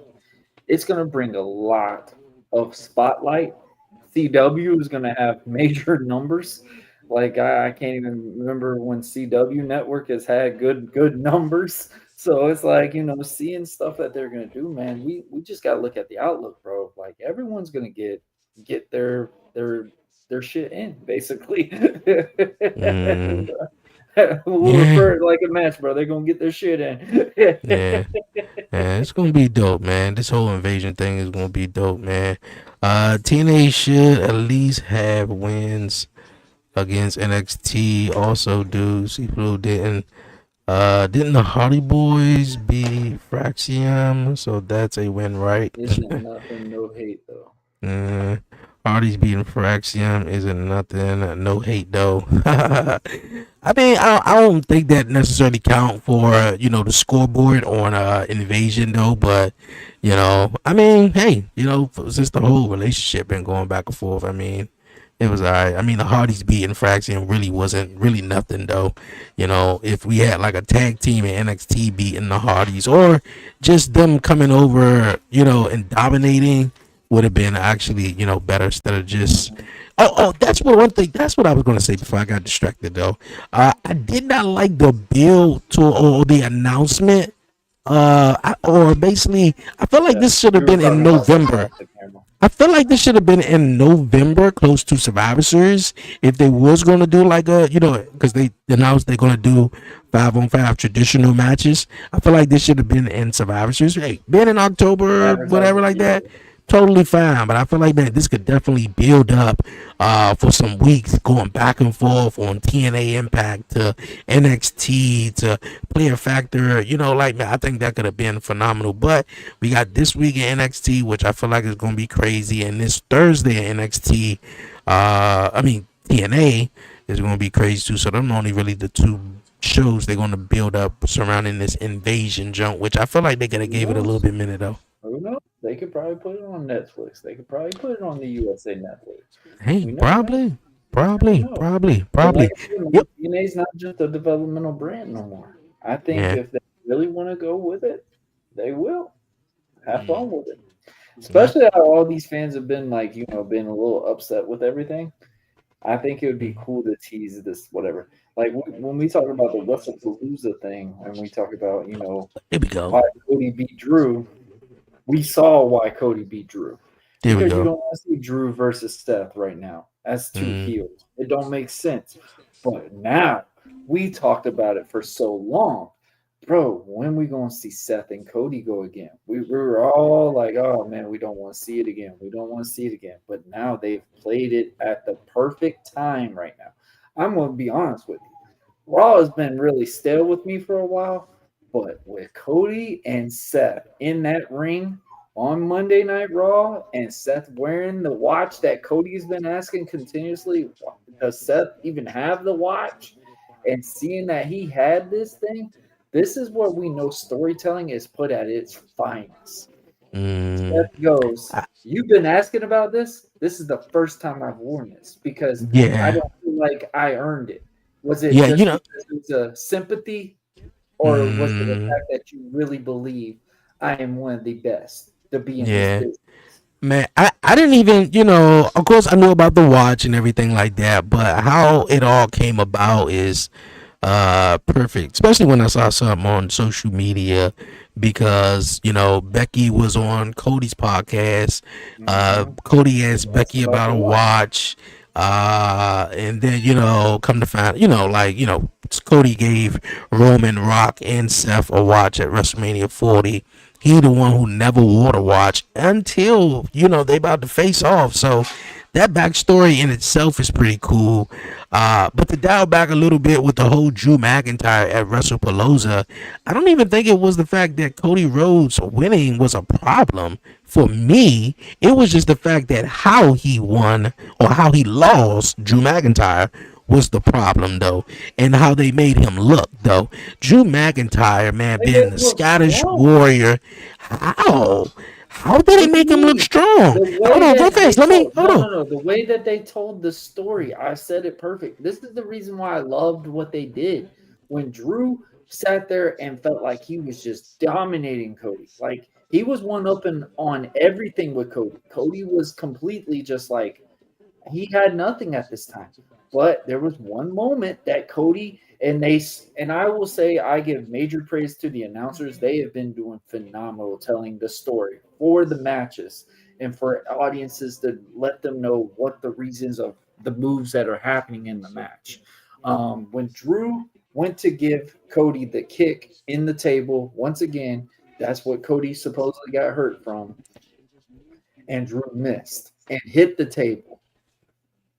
it's going to bring a lot of spotlight. CW is going to have major numbers. Like I can't even remember when CW Network has had good numbers. So it's like seeing stuff that they're going to do, man. We just got to look at the outlook, bro. Like everyone's going to get their shit in, basically. Mm. We'll Yeah. refer it like a match, bro. They're gonna get their shit in. Yeah. Yeah, it's gonna be dope, man. This whole invasion thing is gonna be dope, man. TNA should at least have wins against NXT. Also, do see who didn't. Didn't the Hardy Boys beat Fraxium? So that's a win, right? Isn't nothing, no hate though. uh, Hardy's beating Fraxium isn't nothing. No hate though. I mean, I don't think that necessarily count for the scoreboard on Invasion though. But I mean, hey, since the whole relationship been going back and forth, I mean, it was alright. I mean, the Hardys beating Fraction really wasn't really nothing though. If we had like a tag team in NXT beating the Hardys, or just them coming over, and dominating, would have been actually better instead of just. Oh, that's one thing. That's what I was gonna say before I got distracted though. I did not like the build to or the announcement. Or basically, I feel like Yeah, this should we have were been in talking about something November. off the camera. I feel like this should have been in November, close to Survivor Series. If they was gonna do like because they announced they're gonna do 5-on-5 traditional matches. I feel like this should have been in Survivor Series. Hey, been in October, whatever Advertising, like yeah. that. Totally fine, but I feel like man, this could definitely build up for some weeks, going back and forth on TNA Impact to NXT to Player Factor. Like man, I think that could have been phenomenal. But we got this week in NXT, which I feel like is going to be crazy, and this Thursday in NXT, I mean TNA is going to be crazy too. So them only really the two shows they're going to build up surrounding this invasion jump, which I feel like they could have Who gave it a little knows? bit minute though. Who knows? They could probably put it on Netflix. They could probably put it on the USA Netflix. Hey, We never know. probably, Never probably, know. probably, But probably. like I said, man, Yep. TNA's not just a developmental brand no more. I think Yeah. if they really want to go with it, they will. Have fun with it. Especially how all these fans have been like, been a little upset with everything. I think it would be cool to tease this, whatever. Like when we talk about the WrestlePalooza thing, and we talk about, There we go. why Cody beat Drew, we saw why Cody beat Drew. There we Because you go. don't want to see Drew versus Seth right now. That's two heels. It don't make sense. But now we talked about it for so long. Bro, when we gonna see Seth and Cody go again? We were all like, oh man, we don't want to see it again. We don't want to see it again. But now they've played it at the perfect time right now. I'm gonna be honest with you. Raw has been really stale with me for a while, but with Cody and Seth in that ring on Monday Night Raw, and Seth wearing the watch that Cody's been asking continuously, does Seth even have the watch? And seeing that he had this thing, this is where we know storytelling is put at its finest. Seth goes, you've been asking about this? This is the first time I've worn this because I Yeah. don't feel like I earned it. Was it Yeah, just you know, because it's a sympathy, or was it the fact that you really believe I am one of the best to be in this yeah. business? Man, I didn't even, of course I knew about the watch and everything like that, but how it all came about is perfect. Especially when I saw something on social media because, Becky was on Cody's podcast. Cody asked That's Becky about about the a watch. watch. And then, come to find, Cody gave Roman, Rock, and Seth a watch at WrestleMania 40. He the one who never wore the watch until, they about to face off. So that backstory in itself is pretty cool. But to dial back a little bit with the whole Drew McIntyre at WrestlePalooza, I don't even think it was the fact that Cody Rhodes winning was a problem. For me, it was just the fact that how he won or how he lost Drew McIntyre was the problem though, and how they made him look though. Drew McIntyre, man, They being didn't the look Scottish strong. Warrior, how did it What do make you him look mean? strong? The Hold way on, go that they fast. Let me told hold on. no. The way that they told the story, I said it perfect. This is the reason why I loved what they did. When Drew sat there and felt like he was just dominating Cody. Like he was one upping on everything with Cody. Cody was completely just like he had nothing at this time. But there was one moment that Cody and I will say I give major praise to the announcers. They have been doing phenomenal telling the story for the matches and for audiences to let them know what the reasons of the moves that are happening in the match. When Drew went to give Cody the kick in the table, once again, that's what Cody supposedly got hurt from, and Drew missed and hit the table.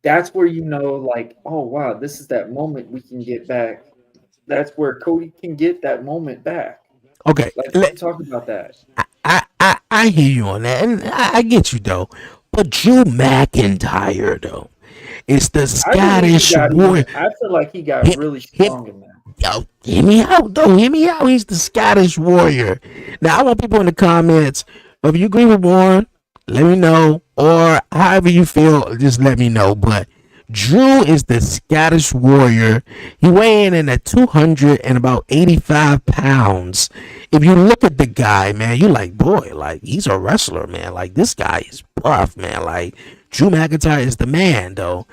That's where you know, like, oh wow, this is that moment we can get back. That's where Cody can get that moment back. Okay, Like we can talk about that. I hear you on that, and I get you though. But Drew McIntyre though, it's the I believe he Scottish got even. Warrior. I feel like he got Hit, really hit, strong in there. yo, hear me out though. Hear me out. He's the Scottish Warrior. Now I want people in the comments. If you agree with Warren, let me know, or however you feel, just let me know. But Drew is the Scottish Warrior. He weighing in at 200 and about 85 pounds. If you look at the guy, man, you like, boy, like he's a wrestler, man. Like this guy is buff, man. Like Drew McIntyre is the man, though.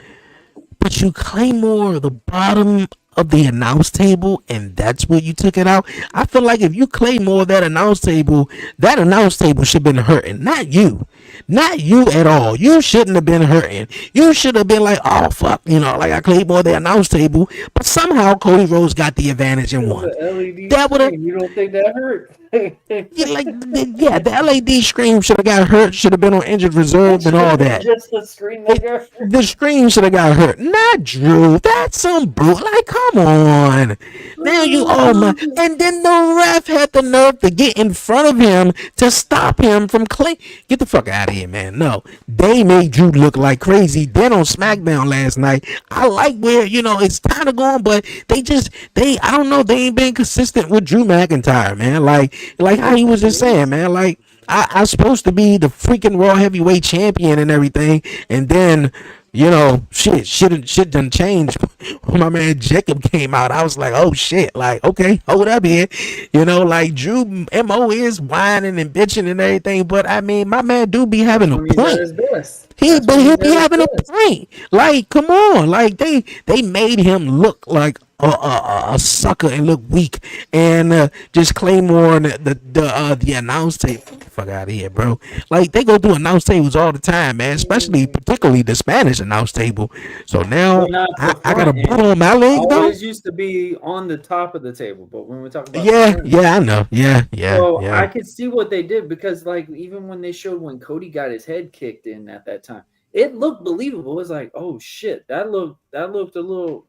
But you Claymore the bottom of the announce table, and that's where you took it out. I feel like if you Claymore that announce table should have been hurting, not you. Not you at all. You shouldn't have been hurting. You should have been like, oh fuck, like I Claymore the announce table, but somehow Cody Rhodes got the advantage and It was won. an LED That would have screen. You don't think that hurt? yeah, the LED screen should have got hurt, should have been on injured reserve and all that. Just the screen that got hurt. The screen should have got hurt, not Drew. That's some bro. Like, come on. Now you, oh my. And then the ref had the nerve to get in front of him to stop him from clay. Get the fuck out of here, man. No, they made Drew look like crazy. Then on SmackDown last night, I like where, it's kind of going, but I don't know, they ain't been consistent with Drew McIntyre, man. Like how he was just saying, man. Like, I'm supposed to be the freaking Raw Heavyweight Champion and everything, and then you know, shit done changed. When my man Jacob came out, I was like, oh shit, like, okay, hold up here. You know, like Drew MO is whining and bitching and everything, but I mean, my man do be That's having a when he's at point. his best. He That's but when he he's be at his having a best. point. Like, come on, like they made him look like a sucker and look weak, and just Claymore and the announce tape. Fuck out of here, bro. Like they go through announce tables all the time, man. Especially, particularly the Spanish announce table. So now But not the I got a front boot end. on my leg though. Always used to be on the top of the table, but when we talk about the Yeah, front, yeah, I know. Yeah, yeah, so yeah. I could see what they did because, like, even when they showed when Cody got his head kicked in at that time, it looked believable. It was like, oh shit, that looked a little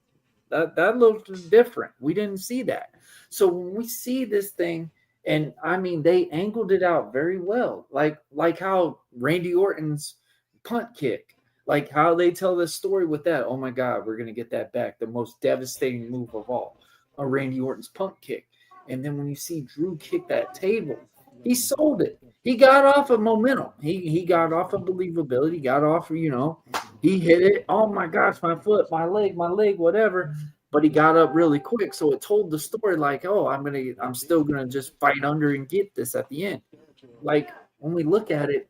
that looked different. We didn't see that. So when we see this thing, and I mean, they angled it out very well, like how Randy Orton's punt kick, like how they tell the story with that. Oh my God, we're gonna get that back. The most devastating move of all, a Randy Orton's punt kick. And then when you see Drew kick that table, he sold it. He got off of momentum. He got off of believability. Got off, he hit it. Oh my gosh, my foot, my leg, whatever. But he got up really quick, so it told the story like, oh, I'm still gonna just fight under and get this at the end. Like when we look at it,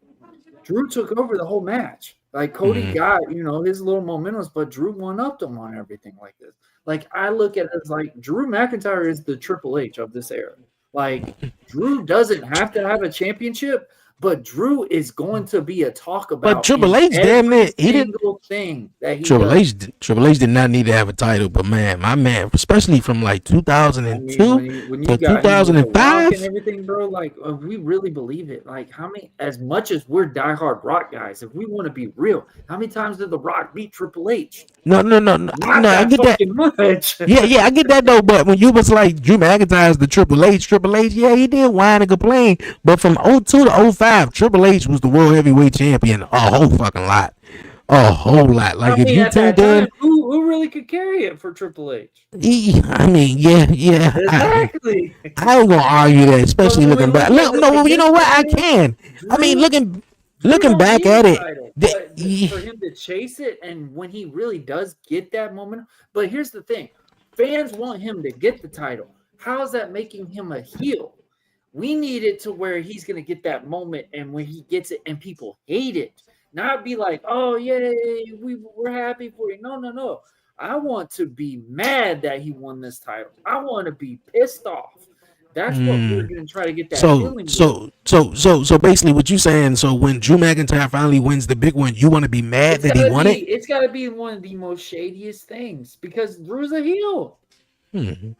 Drew took over the whole match. Like Cody got, his little momentums, but Drew won up to him on everything like this. Like I look at it as like Drew McIntyre is the Triple H of this era. Like Drew doesn't have to have a championship, but Drew is going to be a talk But about Triple in H, damn every near, he didn't. single thing that he Triple does. H, Triple H did not need to have a title, but man, my man, especially from like I mean, 2002 when you to got him with the Rock and 2005. everything, bro, like we really believe it. Like how many, as much as we're diehard Rock guys, if we want to be real, how many times did the Rock beat Triple H? No, no, no, no, Not no. I that get that. fucking much. Yeah, yeah, I get that though. But when you was like Drew McIntyre's the Triple H, yeah, he did whine and complain. But from '02 to '05, Triple H was the world heavyweight champion a whole fucking lot, a whole lot. I Like if mean, you at that tuned in, time, who really could carry it for Triple H? I mean, yeah, yeah. Exactly. I ain't gonna argue that, But especially when we looking back. look at Look, it no, well, you this know what? I way, can. I mean, Drew Drew looking don't back need at a it, title, but for him to chase it, and when he really does get that moment. But here's the thing: fans want him to get the title. How is that making him a heel? We need it to where he's going to get that moment, and when he gets it, and people hate it, not be like, "Oh, yay, we're happy for you." No, no, no. I want to be mad that he won this title. I want to be pissed off. That's what we're mm, going to try to get that so, feeling with. so basically, what you saying? So when Drew McIntyre finally wins the big one, you want to be mad It's that he gotta won be. it? It's gotta be one of the most shadiest things because Drew's a heel. Hmm.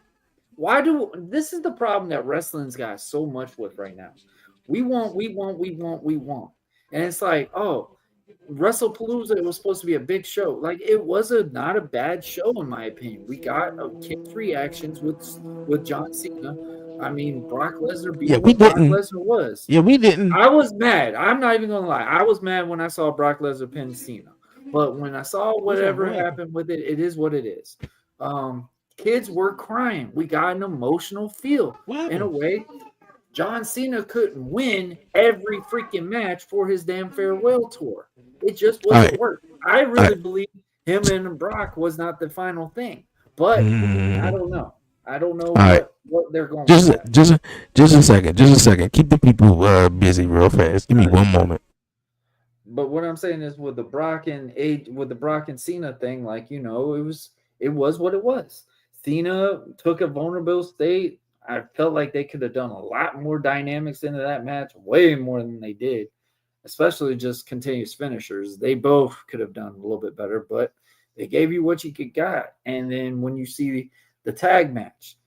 Why do this is the problem that wrestling's got so much with right now? We want, and it's like, oh, WrestlePalooza. It was supposed to be a big show. Like it was not a bad show in my opinion. We got kicked reactions with John Cena. I mean, Brock Lesnar Yeah, being we what Brock didn't. Lesnar was. Yeah, we didn't. I was mad. I'm not even gonna lie. I was mad when I saw Brock Lesnar pin Cena. But when I saw whatever happened with it, it is what it is. Kids were crying. We got an emotional feel What in a happened? way. John Cena couldn't win every freaking match for his damn farewell tour. It just All wasn't right, work. I all really right. believe him and Brock was not the final thing. But I Mm, don't know. I don't know all right. what they're going with Just, that. just, just a second. Just a second. Keep the people busy real fast. Give me one moment. But what I'm saying is with the Brock and Cena thing, like it was what it was. Cena took a vulnerable state. I felt like they could have done a lot more dynamics into that match, way more than they did, especially just continuous finishers. They both could have done a little bit better, but they gave you what you could got. And then when you see the tag match,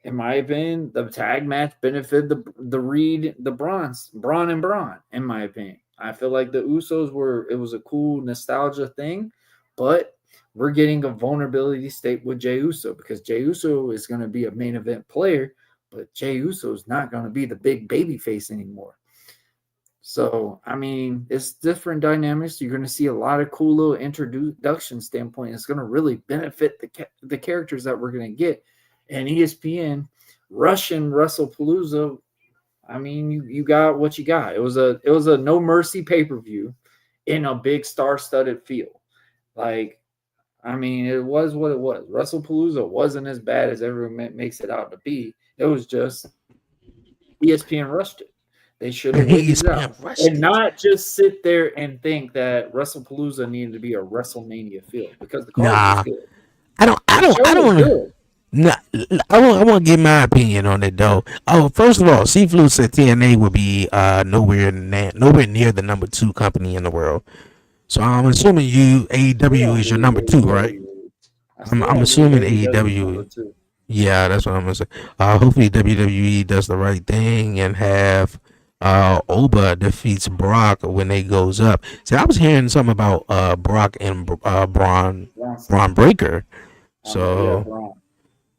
in my opinion, the tag match benefited the Reed, the Braun and Braun, in my opinion. I feel like the Usos it was a cool nostalgia thing, but we're getting a vulnerability state with Jey Uso because Jey Uso is going to be a main event player, but Jey Uso is not going to be the big baby face anymore. So, I mean, it's different dynamics. You're going to see a lot of cool little introduction standpoint. It's going to really benefit the characters that we're going to get. And ESPN, Russian WrestlePalooza. I mean, you got what you got. It was a no mercy pay per view in a big star studded field. Like, I mean, it was what it was. WrestlePalooza wasn't as bad as everyone makes it out to be. It was just ESPN rushed it. They should have waited He's it being out rushed and it. not just sit there and think that WrestlePalooza needed to be a WrestleMania feel because the card was Nah, good. I don't The show was want to. good. Nah, I want to give my opinion on it though. Oh, first of all, Seaflu said TNA would be nowhere near the number 2 company in the world. So I'm assuming AEW is your number 2, right? I'm assuming AEW. Yeah, that's what I'm gonna say. Hopefully WWE does the right thing and have Oba defeats Brock when they goes up. See, I was hearing something about Brock and Braun Breaker. So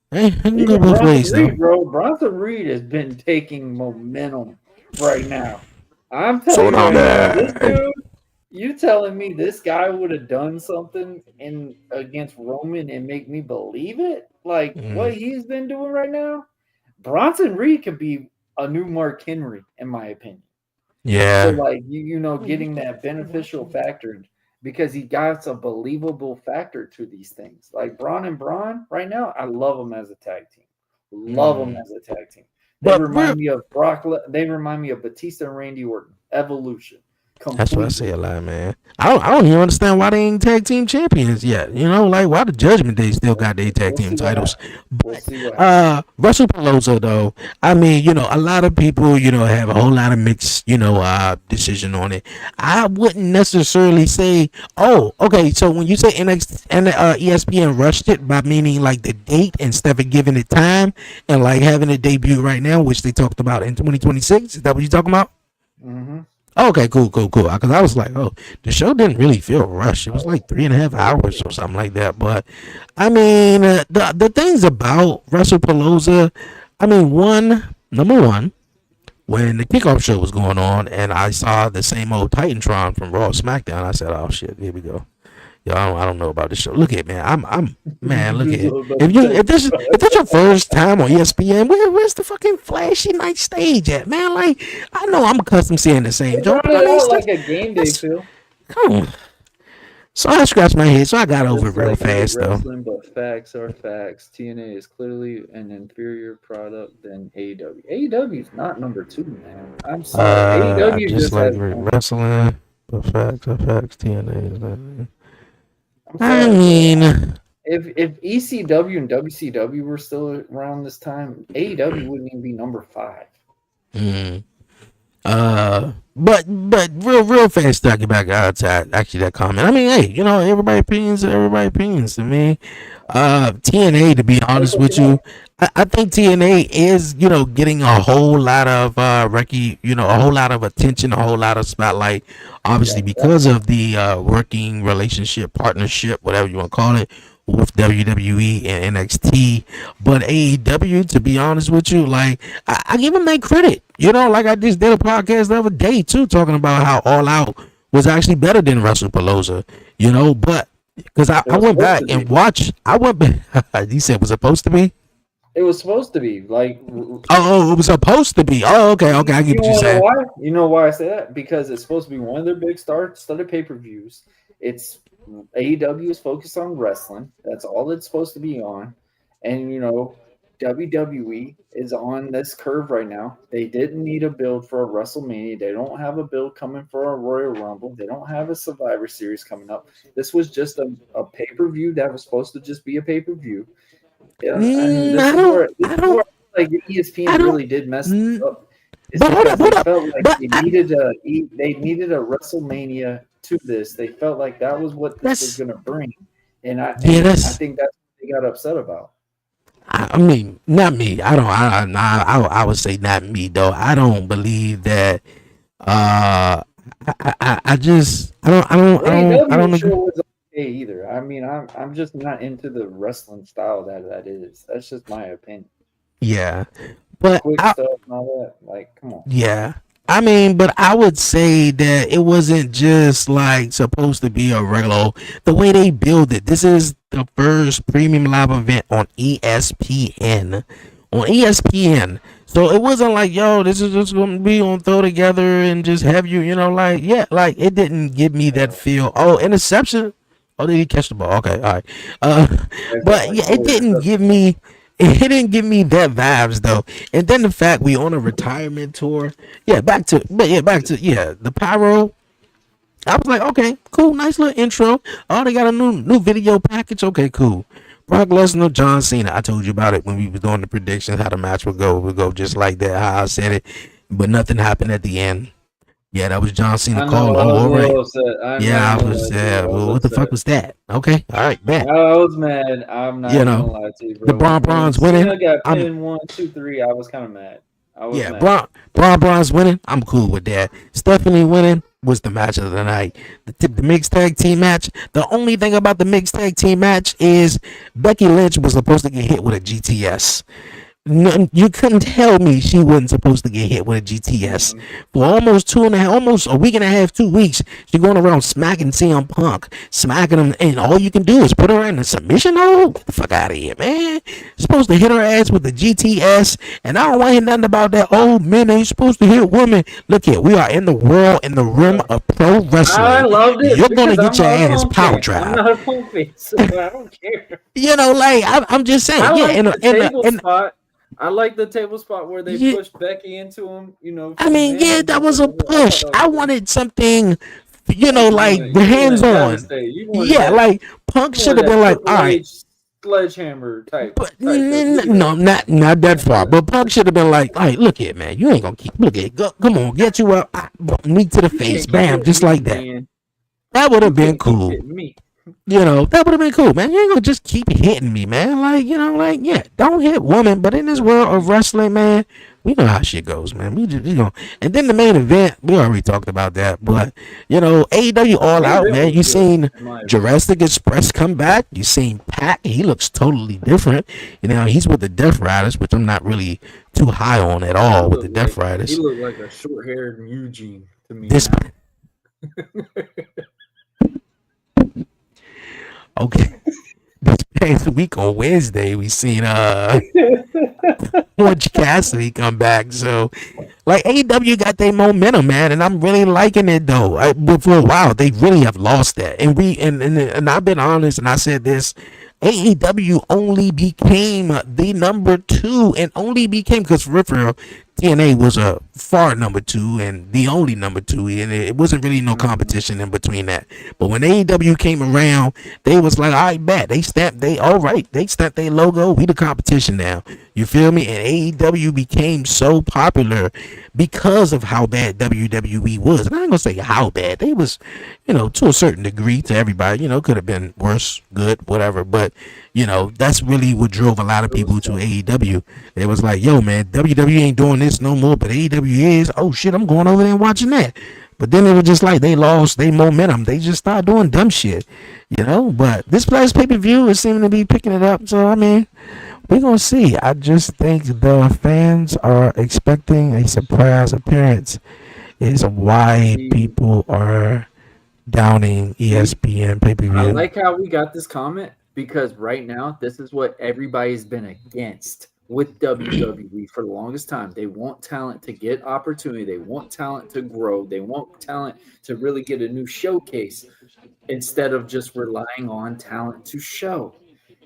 hey, I can go both ways though. Bro, Bronson Reed has been taking momentum right now. I'm So telling you now right now, this that dude, you telling me this guy would have done something against Roman and make me believe it? Like what he's been doing right now? Bronson Reed could be a new Mark Henry, in my opinion. yeah. So like you know, getting that beneficial factor because he got a believable factor to these things. Like Braun and Braun right now, I love them as a tag team. Love them as a tag team. They remind me of Brock. They remind me of Batista and Randy Orton. Evolution. That's what I say a lot, man. I don't even understand why they ain't tag team champions yet. You know, like why the Judgment Day still got their tag team titles. But WrestlePalooza though, I mean, you know, a lot of people, you know, have a whole lot of mixed, you know, decision on it. I wouldn't necessarily say, oh, okay. So when you say NXT and ESPN rushed it by meaning like the date instead of giving it time and like having it debut right now, which they talked about in 2026. Is that what you're talking about? Mm-hmm. Okay, cool. Because I was like, oh, the show didn't really feel rushed. It was like 3.5 hours or something like that. But I mean, the things about WrestlePalooza, I mean, number one, when the kickoff show was going on, and I saw the same old Titantron from Raw SmackDown, I said, oh shit, here we go. Yo, I don't know about this show. Look at man. Look at if this is your first time on ESPN, where's the fucking flashy night stage at, man? Like I know I'm accustomed to seeing the same joke. But I mean, like a game day feel. Come on. So I scratched my head, so I got over it real fast though. But facts are facts. TNA is clearly an inferior product than AEW. AEW is not number 2, man. I'm sorry. AEW just like wrestling. But facts are facts. TNA is not. I mean, if ECW and WCW were still around this time, AEW wouldn't even be number 5. But real fast talking back to actually that comment. I mean, hey, you know, everybody opinions to me. TNA, to be honest with you, I think TNA is, you know, getting a whole lot of a whole lot of attention, a whole lot of spotlight, obviously because of the working relationship, partnership, whatever you want to call it, with WWE and NXT. But AEW, to be honest with you, like I give them that credit. You know, like I just did a podcast the other day too, talking about how All Out was actually better than WrestlePalooza. You know, but because I went back and watched, he said it was supposed to be. It was supposed to be like. Oh, it was supposed to be. Oh, okay. I get what you're saying. Why? You know why I say that? Because it's supposed to be one of their big studded pay-per-views. It's AEW is focused on wrestling. That's all it's supposed to be on. And you know, WWE is on this curve right now. They didn't need a build for a WrestleMania. They don't have a build coming for a Royal Rumble. They don't have a Survivor Series coming up. This was just a pay-per-view that was supposed to just be a pay-per-view. Yeah, and this is where like ESPN really did mess up. It's because they felt like they needed a WrestleMania to this. They felt like that was what this was going to bring, and I think that's what they got upset about. I mean, not me. I would say not me though. I don't believe that. I don't agree either. I mean, I'm just not into the wrestling style that is. That's just my opinion. Yeah, but quick stuff and all that. Like, come on. Yeah. I mean, but I would say that it wasn't just like supposed to be a regular. The way they build it, this is the first premium live event on ESPN. So it wasn't like, yo, this is just going to be on throw together and just have you, you know, like, yeah, like it didn't give me that feel. Oh, interception. Oh, did he catch the ball? Okay, all right. That's got But like yeah, it 4 didn't give me. It didn't give me that vibes though. And then the fact we on a retirement tour. Yeah, back to the pyro. I was like, okay, cool, nice little intro. Oh, they got a new video package. Okay, cool. Brock Lesnar, John Cena. I told you about it when we was doing the predictions, how the match would go. It would go just like that, how I said it. But nothing happened at the end. Yeah, that was John Cena I know. call. I Oh, was a all right. little upset. I'm not Yeah, I gonna was. lie to you. I Well, was what the fuck upset. was that? Okay, all right, bet. I was mad. I'm not You gonna know, lie to you, the bro. When Bron's winning. Cena got I'm pinned 1, 2, 3, I was kind of mad. I was Yeah, mad. Bron's winning. I'm cool with that. Stephanie winning was the match of the night. The mixed tag team match. The only thing about the mixed tag team match is Becky Lynch was supposed to get hit with a GTS. You couldn't tell me she wasn't supposed to get hit with a GTS for almost 2.5, almost a week and a half, 2 weeks. She going around smacking CM Punk, smacking him, and all you can do is put her in a submission hold. Get the fuck out of here, man. You're supposed to hit her ass with the GTS, and I don't want to hear nothing about that. Oh, men ain't supposed to hit women. Look here, we are in the world, in the rim of pro wrestling. I loved it. You're gonna get because your I'm not a ass Punk power fan. drive. I'm not a Punk fan, so I don't care. You know, like I'm just saying. I Yeah, like the table in spot. I like the table spot where they Yeah. pushed Becky into him. You know. I for mean, the yeah, man. that was a I thought push. that I was good. wanted something, you know, You like wanted- the you hands wanted on. Devastate. You wanted Yeah, that- like Punk you should wanted have been that like, Triple all right, H sledgehammer type. but Look at no, that. not that far. But Punk should have been like, all right, look here, man, you ain't gonna keep. Look at, come on, get you up, knee to the You face, can't keep bam, hitting just me, like that. man. That would have You been can't keep cool. hitting me. You know, that would have been cool, man. You ain't gonna just keep hitting me, man. Like, you know, like, yeah, don't hit women. But in this world of wrestling, man, we know how shit goes, man. We just, and then the main event, we already talked about that. But, you know, AEW All Main Out, event man. was You good, seen in my opinion. Jurassic Express come back. You seen Pac. He looks totally different. You know, he's with the Death Riders, which I'm not really too high on at all with the Death He Riders. looked like a short-haired Eugene to me. This, okay. This past week on Wednesday, we seen Orange Cassidy come back. So, like, AEW got their momentum, man, and I'm really liking it though. But for a while, they really have lost that. And and I've been honest, and I said this. AEW only became the number 2, and only became because for real, TNA was a far number 2 and the only number 2, and it wasn't really no competition in between that. But when AEW came around, they was like, I bet they stamped their logo. We the competition now. You feel me? And AEW became so popular because of how bad WWE was. And I ain't gonna say how bad. They was, to a certain degree to everybody. Could have been worse, good, whatever. But that's really what drove a lot of people to AEW. It was like, yo, man, WWE ain't doing this no more, but AEW is. Oh shit, I'm going over there and watching that. But then it was just like they lost their momentum. They just started doing dumb shit, But this last pay-per-view is seeming to be picking it up. So I mean, we're gonna see. I just think the fans are expecting a surprise appearance. Is why people are downing ESPN pay-per-view. I like how we got this comment because right now this is what everybody's been against with WWE for the longest time. They want talent to get opportunity. They want talent to grow. They want talent to really get a new showcase instead of just relying on talent to show.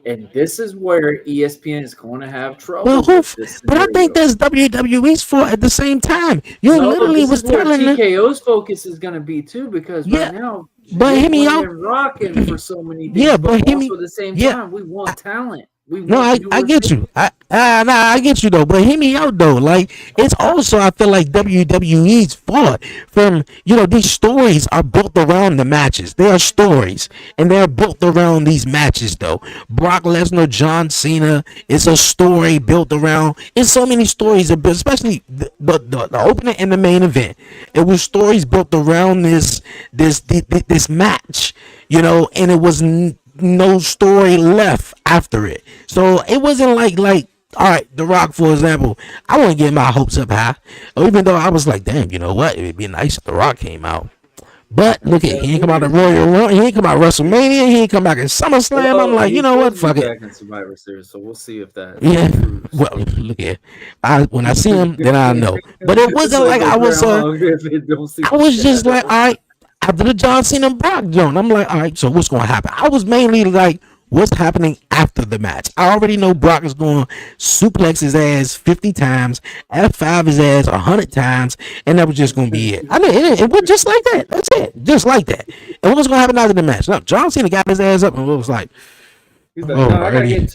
And this is where ESPN is going to have trouble. But I think that's WWE's fault at the same time. You literally this was is where telling them. TKO's focus is going to be too, because right now, but hear me out. Rocking for so many things. Yeah, but hear me. Also at the same time, we want talent. I get you. I get you though. But hear me out though. Like, it's also, I feel like WWE's fault from, these stories are built around the matches. They are stories and they're built around these matches though. Brock Lesnar, John Cena, it's a story built around. It's so many stories, especially the opening and the main event. It was stories built around this match, and it was no story left after it. So it wasn't like all right, The Rock, for example, I wouldn't get my hopes up high, even though I was like, damn, you know what, it'd be nice if The Rock came out. But look at, he ain't come out of Royal Rumble, he ain't come out of WrestleMania, he ain't come back in SummerSlam. I'm like, you know what, fuck it. Back in Survivor Series, so we'll see if that. Yeah, well, look at, when I see him, then I know. But it wasn't like I was. I was just like, all right. after the John Cena and Brock joint. I'm like, all right, so what's going to happen? I was mainly like, what's happening after the match? I already know Brock is going to suplex his ass 50 times, F5 his ass 100 times, and that was just going to be it. I mean, it was just like that. That's it. Just like that. And what was going to happen after the match? No, John Cena got his ass up and was like, He's like, no, I got to get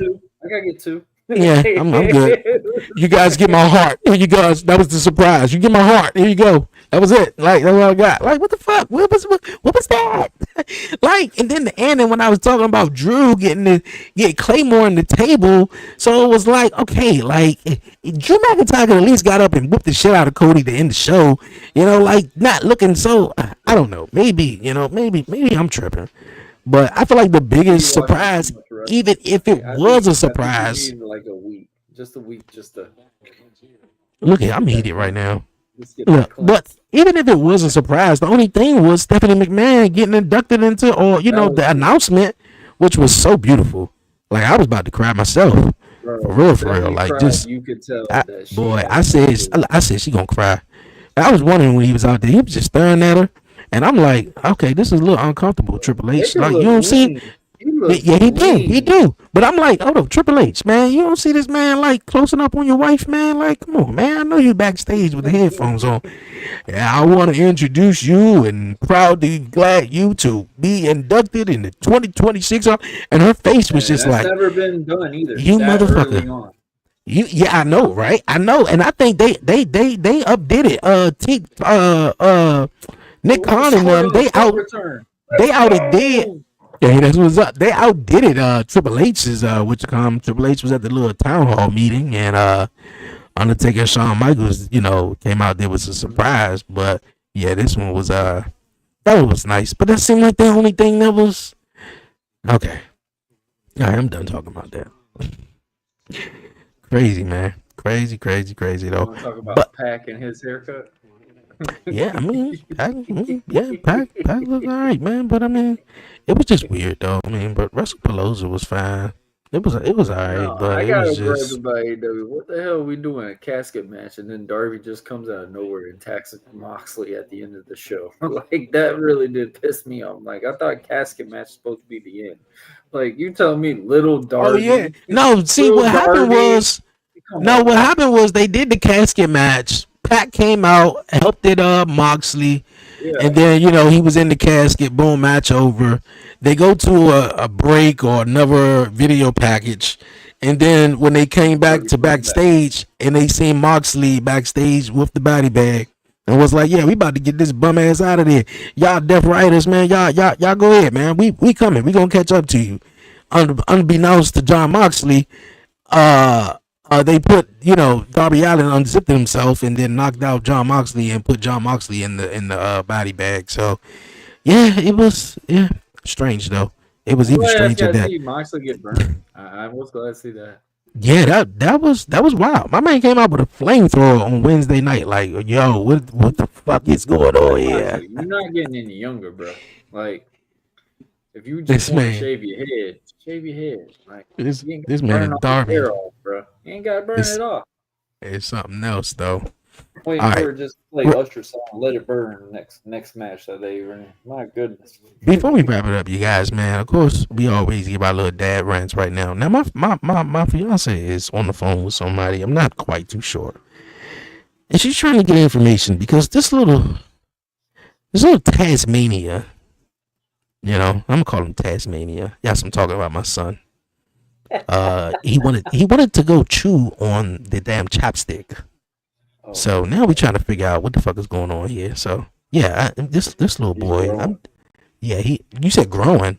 two. Yeah, I'm good. You guys get my heart. Here you go. That was the surprise. You get my heart. Here you go. That was it. Like, that's what I got. Like, what the fuck? What was that? Like, and then the ending when I was talking about Drew getting Claymore on the table. So it was like, okay, like Drew McIntyre could at least got up and whooped the shit out of Cody to end the show. You know, like not looking so. I don't know. Maybe maybe I'm tripping. But I feel like the biggest surprise, even if it was a surprise, like a week, just a week, look at I'm heated right now. Look, but even if it was a surprise, the only thing was Stephanie McMahon getting inducted into, or the announcement, which was so beautiful. Like I was about to cry myself, for real. Like just, you could tell. I said she gonna cry. I was wondering when he was out there, he was just staring at her. And I'm like, okay, this is a little uncomfortable, Triple H. Like, you don't see, yeah, he do. But I'm like, hold up, Triple H, man, you don't see this man like closing up on your wife, man. Like, come on, man, I know you backstage with the headphones on. Yeah, I want to introduce you and proudly glad you to be inducted in the 2026. And her face was just like, never been done either. You motherfucker. Yeah, I know, right? I know, and I think they updid it. Nick Khan and them, they outdid. Yeah, that's what's up. They outdid it. Triple H's Triple H was at the little town hall meeting, and Undertaker and Shawn Michaels, came out there was a surprise. But yeah, this one was that was nice. But that seemed like the only thing that was okay. All right, I'm done talking about that. Crazy, man. Crazy though. Talk about Pac and his haircut. Yeah, I mean, Pac looked all right, man. But I mean, it was just weird though. I mean, but WrestlePalooza was fine. It was all right, but it was just. What the hell are we doing a casket match, and then Darby just comes out of nowhere and attacks Moxley at the end of the show? Like that really did piss me off. Like I thought casket match was supposed to be the end. Like you telling me little Darby? Oh yeah, no. See what happened was. What happened was they did the casket match. Pac came out, helped it Moxley, and then he was in the casket. Boom, match over. They go to a break or another video package, and then when they came back to backstage and they seen Moxley backstage with the body bag, and was like, "Yeah, we about to get this bum ass out of there. Y'all Death Riders, man. Y'all go ahead, man. We coming. We gonna catch up to you." Unbeknownst to John Moxley, they put Darby Allin unzipped himself and then knocked out John Moxley and put John Moxley in the body bag. So yeah, it was strange though. It was even stranger that Moxley get burned. I was glad to see that. Yeah, that was wild. My man came out with a flamethrower on Wednesday night. Like, yo, what the fuck is going on here? You're not getting any younger, bro. Like, if you just want to shave your head. Like this man is Darby. Off, bro. You ain't gotta burn it off. It's something else though. Waiting for just play Usher song, Let It Burn next match that they were in. My goodness. Before we wrap it up, you guys, man, of course we always give our little dad rants right now. Now my fiance is on the phone with somebody. I'm not quite too sure. And she's trying to get information because this little Tasmania. I'm gonna call him Tasmania. Yes, I'm talking about my son. He wanted to go chew on the damn chopstick. Oh, so now we're trying to figure out what the fuck is going on here. So yeah, this little boy. You said growing.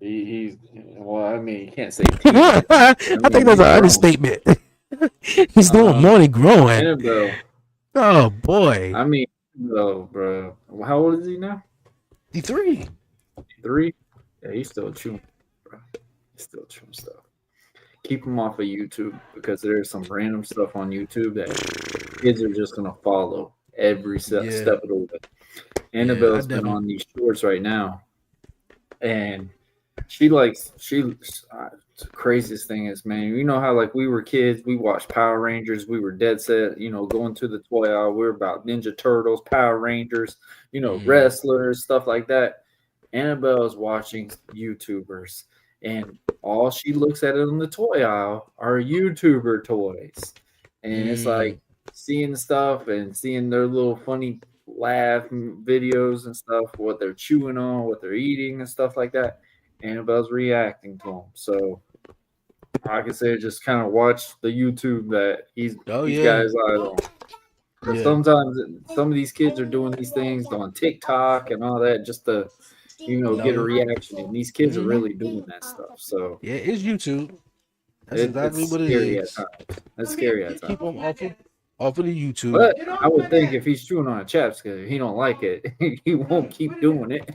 He's well. I mean, you can't say. I think that's an understatement. He's doing more than growing. Annabelle. Oh boy. I mean, bro. How old is he now? He's 3. 3? Yeah, he's still chewing, bro. He's still chewing stuff. Keep him off of YouTube because there's some random stuff on YouTube that kids are just gonna follow every step of the way. Annabelle's been on these shorts right now, and The craziest thing is, man, you know how like we were kids, we watched Power Rangers, we were dead set, going to the toy aisle, we were about Ninja Turtles, Power Rangers, wrestlers, stuff like that. Annabelle's watching YouTubers, and all she looks at on the toy aisle are YouTuber toys. And it's like seeing stuff and seeing their little funny laugh videos and stuff, what they're chewing on, what they're eating, and stuff like that. Annabelle's reacting to them. So I can say just kind of watch the YouTube that these guys eyes on. Because sometimes some of these kids are doing these things on TikTok and all that just to, get a reaction. And these kids are really doing that stuff. So yeah, it's YouTube. That's exactly what it is. That's scary at times. Keep them off of the YouTube. But I would think if he's chewing on a chapstick, he don't like it. He won't keep doing it.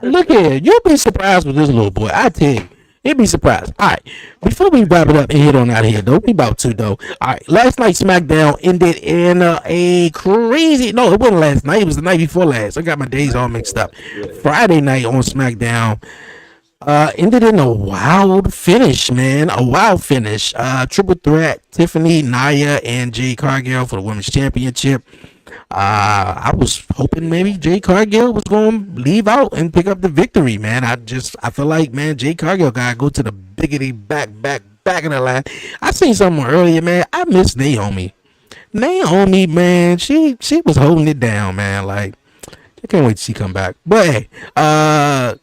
Look here, you'll be surprised with this little boy. I tell you, you'll be surprised. All right, before we wrap it up and head on out of here, though, we about to though. All right, last night SmackDown ended in a crazy. No, it wasn't last night. It was the night before last. I got my days all mixed up. Friday night on SmackDown. Ended in a wild finish, man. A wild finish. Triple threat, Tiffany, Nia, and Jade Cargill for the Women's Championship. I was hoping maybe Jade Cargill was going to leave out and pick up the victory, man. I feel like, man, Jade Cargill got to go to the biggity back of the line. I seen something earlier, man. I miss Naomi. Naomi, man, she was holding it down, man. Like, I can't wait to see come back. But hey, I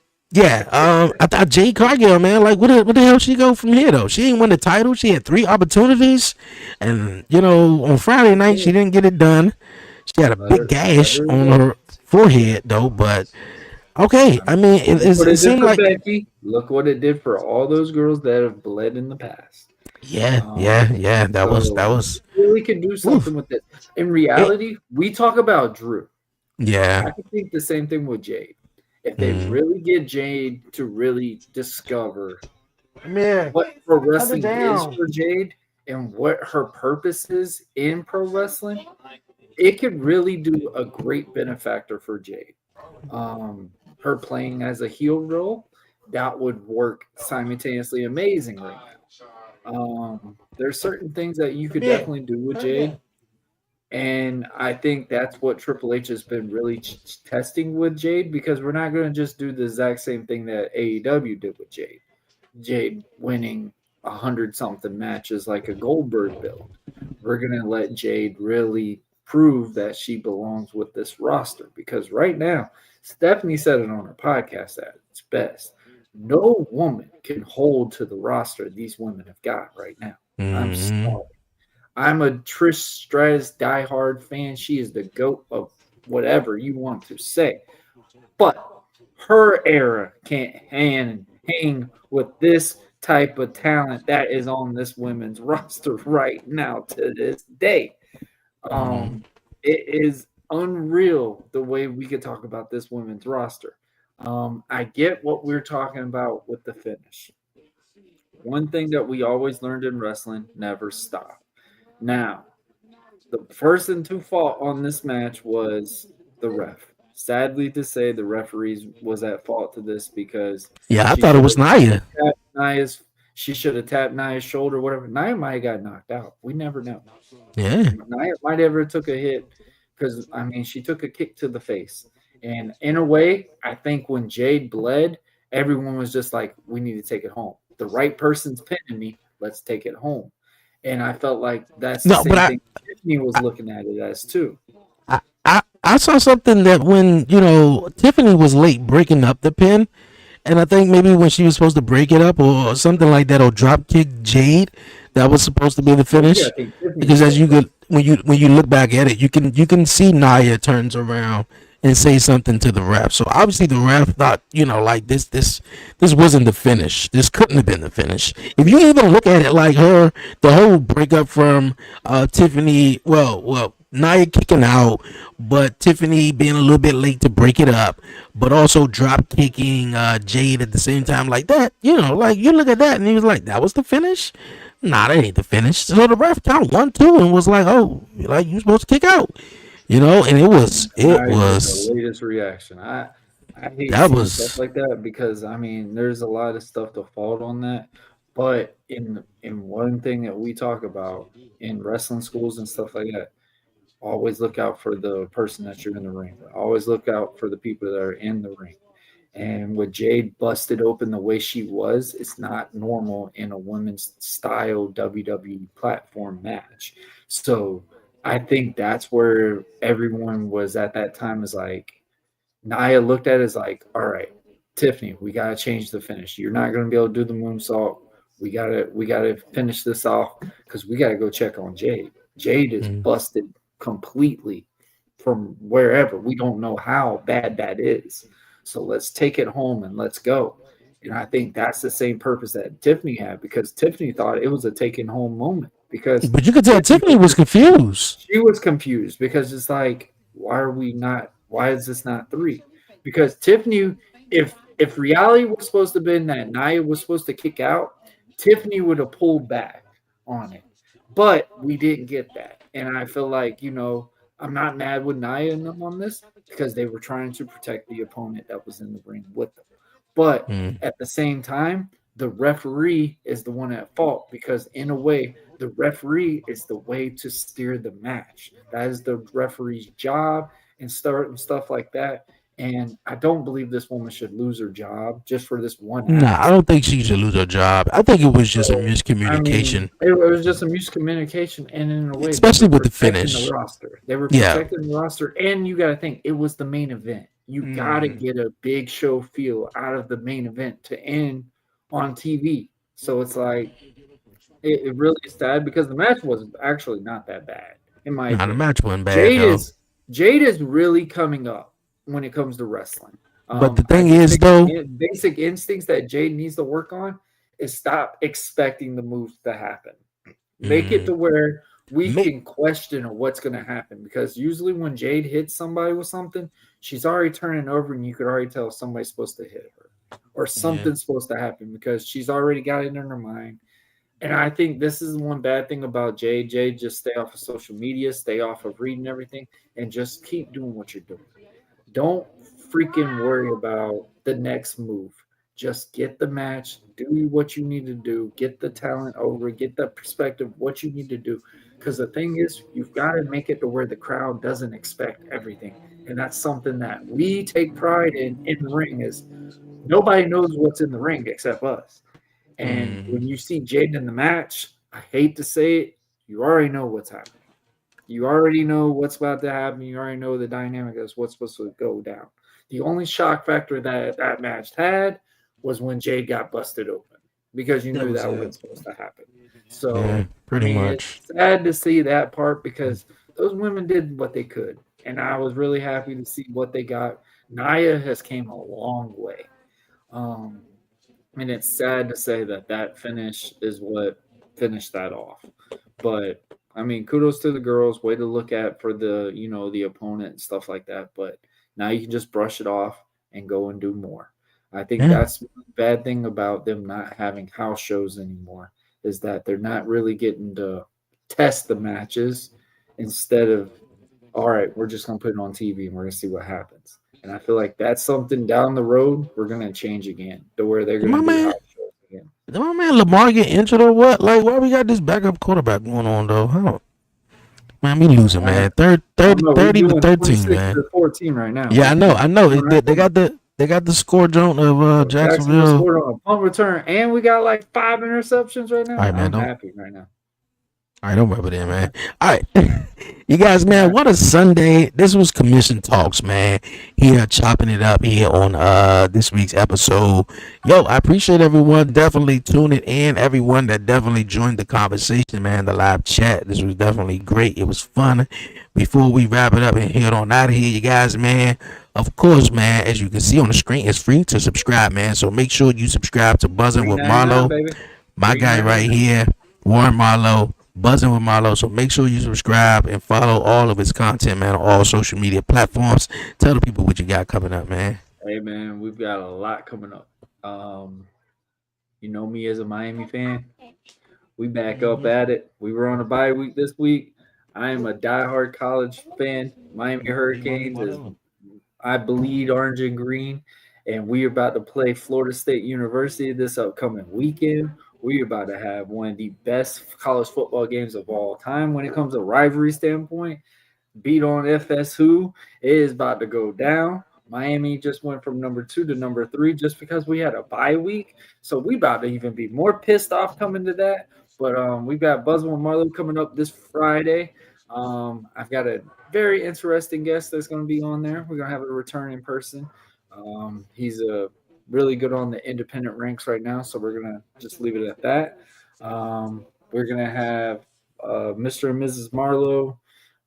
thought Jade Cargill, man, like, what the hell she go from here, though? She didn't win the title. She had 3 opportunities. And, on Friday night, she didn't get it done. She had a big gash on her forehead, though. But, okay, I mean, it seemed like... Becky. Look what it did for all those girls that have bled in the past. Yeah. That was... We could do something with this. In reality, we talk about Drew. Yeah. I could think the same thing with Jade. If they really get Jade to really discover what pro wrestling is for Jade and what her purpose is in pro wrestling, it could really do a great benefactor for Jade. Her playing as a heel role, that would work simultaneously amazing right now. There's certain things that you could definitely do with Jade. And I think that's what Triple H has been really testing with Jade, because we're not going to just do the exact same thing that AEW did with Jade. Jade winning 100-something matches like a Goldberg build. We're going to let Jade really prove that she belongs with this roster, because right now, Stephanie said it on her podcast at its best. No woman can hold to the roster these women have got right now. I'm sorry. I'm a Trish Stratus diehard fan. She is the GOAT of whatever you want to say. But her era can't hang with this type of talent that is on this women's roster right now to this day. It is unreal the way we could talk about this women's roster. I get what we're talking about with the finish. One thing that we always learned in wrestling, never stop. Now, the person to fault on this match was the ref. Sadly to say, the referees was at fault to this because I thought it was Nia. She should have tapped Nia's shoulder, whatever. Nia might have got knocked out. We never know. Yeah. Nia might have ever took a hit because, she took a kick to the face. And in a way, I think when Jade bled, everyone was just like, we need to take it home. The right person's pinning me. Let's take it home. And I felt like that's the same thing Tiffany was looking at it as too. I saw something that when, Tiffany was late breaking up the pin, and I think maybe when she was supposed to break it up or something like that, or drop kick Jade, that was supposed to be the finish. Yeah, because as you could, when you look back at it, you can see Nia turns around and say something to the ref. So obviously the ref thought, like this wasn't the finish. This couldn't have been the finish. If you even look at it like the whole breakup from Tiffany, Nia kicking out, but Tiffany being a little bit late to break it up, but also drop kicking Jade at the same time like that, like you look at that and he was like, that was the finish? Nah, that ain't the finish. So the ref count 1, 2 and was like, oh, like you supposed to kick out. And it was the latest reaction. I hate That seeing stuff was like that because I mean, there's a lot of stuff to fault on that. But in one thing that we talk about in wrestling schools and stuff like that, always look out for the person that you're in the ring with. Always look out for the people that are in the ring. And with Jade busted open the way she was, it's not normal in a women's style WWE platform match. So I think that's where everyone was at that time is like, Nia looked at it as like, all right, Tiffany, we gotta change the finish. You're not gonna be able to do the moonsault. We gotta finish this off because we gotta go check on Jade. Jade is mm, busted completely from wherever. We don't know how bad that is. So let's take it home and let's go. And I think that's the same purpose that Tiffany had because Tiffany thought it was a taking home moment because but you could tell Tiffany Tiffany was confused. she was confused because it's like, why are we not? Why is this not three? Because Tiffany, if reality was supposed to have been that Nia was supposed to kick out, Tiffany would have pulled back on it. But we didn't get that, and I feel like I'm not mad with Nia and them on this because they were trying to protect the opponent that was in the ring with them. But Mm, at the same time, the referee is the one at fault because in a way the referee is the way to steer the match. That is the referee's job and stuff like that. And I don't believe this woman should lose her job just for this one nah, I act. don't think she should lose her job. I think it was just a So, I mean, miscommunication, it was just a miscommunication, and in a way, they especially were with the protecting the finish. roster. They were Yeah. protecting the roster, and you got to think it was the main event. You got to Mm, get a big show feel out of the main event to end on TV. So it's like it really is sad because the match was actually not that bad, in my nah, the opinion. match wasn't bad Jade though. is Jade is really coming up when it comes to wrestling. But the I thing just is think though, basic instincts that Jade needs to work on is stop expecting the moves to happen. Make it mm, to where we ma- can question what's going to happen because usually when Jade hits somebody with something, she's already turning over and you could already tell somebody's supposed to hit her or yeah. something's supposed to happen because she's already got it in her mind. And I think this is one bad thing about Jade. Jade, just stay off of social media, stay off of reading everything, and just keep doing what you're doing. Don't freaking worry about the next move. Just get the match, do what you need to do, get the talent over, get the perspective, what you need to do. Because the thing is, you've got to make it to where the crowd doesn't expect everything. And that's something that we take pride in the ring is nobody knows what's in the ring except us. And Mm, when you see Jaden in the match, I hate to say it, you already know what's happening. You already know what's about to happen. You already know the dynamic is what's supposed to go down. The only shock factor that that match had was when Jade got busted open because you that knew was that it. wasn't supposed to happen. Yeah, So, I pretty mean, much. it's sad to see that part because those women did what they could. And I was really happy to see what they got. Naya has came a long way. Um, I mean, it's sad to say that that finish is what finished that off. But I mean, kudos to the girls. Way to look at for the opponent and stuff like that. But now you can just brush it off and go and do more. I think Yeah. that's the bad thing about them not having house shows anymore is that they're not really getting to test the matches instead of all right, we're just gonna put it on TV and we're gonna see what happens. And I feel like that's something down the road we're gonna change again to where they're Did gonna my do man, house shows again. did my man Lamar get injured or what? Like, why we got this backup quarterback going on though? How, man, we losing, I, man. I don't know. We're 30 to doing 13, 26 man. to 14 right now. Yeah, I Like know, I know. we're not They got the score joint of Jacksonville Jacksonville. scored on a punt return, and we got like 5 interceptions right All now. right, man. I'm Don't. happy right now. All right, don't worry about that, I'm man. happy. All right, you guys, I'm man. What happy. a Sunday! This was Commission Talks, man. Here, chopping it up here on this week's episode. Yo, I appreciate everyone definitely tuning in. Everyone that definitely joined the conversation, man. The live chat. This was definitely great. It was fun. Before we wrap it up and head on out of here, you guys, man. Of course, man. As you can see on the screen, it's free to subscribe, man. So make sure you subscribe to Buzzing with 3.99, Marlo, baby. my guy right 3.99. here, Warren Marlowe, Buzzing with Marlo. So make sure you subscribe and follow all of his content, man, on all social media platforms. Tell the people what you got coming up, man. Hey man, we've got a lot coming up. You know me as a Miami fan. We back up at it. We were on a bye week this week. I am a diehard college fan. Miami Hurricanes is I bleed orange and green, and we're about to play Florida State University this upcoming weekend. We're about to have one of the best college football games of all time when it comes to rivalry standpoint. Beat on FS who it is about to go down. Miami just went from number 2 to number 3 just because we had a bye week. So we about to even be more pissed off coming to that. But we've got Buzzing with Marlo coming up this Friday. I've got a very interesting guest that's going to be on there. We're going to have a returning person. He's really good on the independent ranks right now, so we're going to just leave it at that. We're going to have Mr. and Mrs. Marlowe.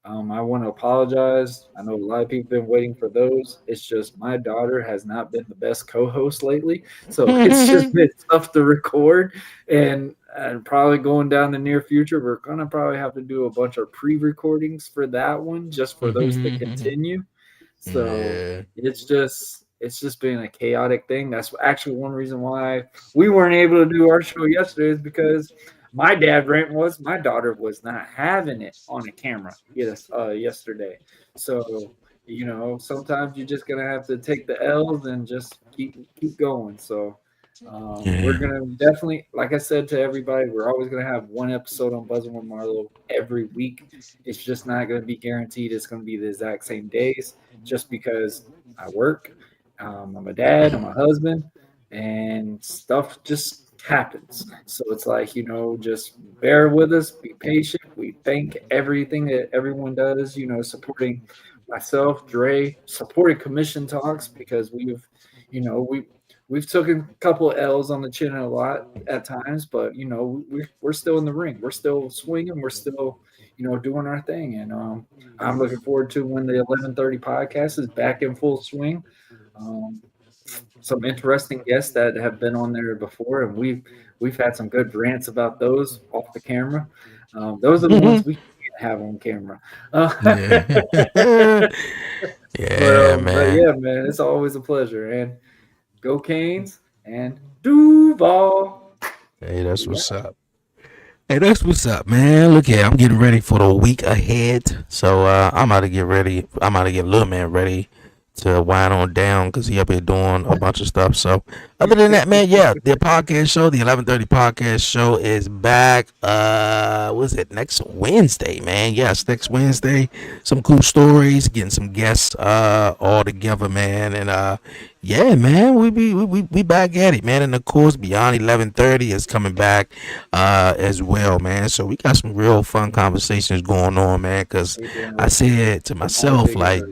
I want to apologize. I know a lot of people have been waiting for those. It's just my daughter has not been the best co-host lately, so it's just been tough to record. And probably going down the near future, we're gonna probably have to do a bunch of pre-recordings for that one, just for those to continue. So it's just been a chaotic thing. That's actually one reason why we weren't able to do our show yesterday, is because my dad rant was my daughter was not having it on a camera yesterday. So, sometimes you're just going to have to take the L's and just keep going. So we're going to definitely, like I said to everybody, we're always going to have one episode on Buzzing with Marlo every week. It's just not going to be guaranteed it's going to be the exact same days, just because I work. I'm a dad, I'm a husband, and stuff just happens. So it's like, just bear with us, be patient. We thank everything that everyone does, supporting myself, Dre, supporting commission talks, because we've taken a couple of L's on the chin a lot at times, but we're still in the ring, we're still swinging, we're still doing our thing. And I'm looking forward to when the 11:30 podcast is back in full swing. Some interesting guests that have been on there before, and we've had some good rants about those off the camera. Those are the ones we can't have on camera. Man. But yeah, man, it's always a pleasure. And go Canes and Duval. Hey, that's what's up. Hey, that's what's up, man. Look here, I'm getting ready for the week ahead. So I'm about to get ready. I'm about to get little man ready to wind on down, because he up here doing a bunch of stuff. So other than that, man, yeah, the podcast show, the 11:30 podcast show is back. What's it, next Wednesday, man? Yes, next Wednesday. Some cool stories, getting some guests all together, man. And yeah, man, we back at it, man. And of course, Beyond 11:30 is coming back as well, man. So we got some real fun conversations going on, man, because I said to myself, like,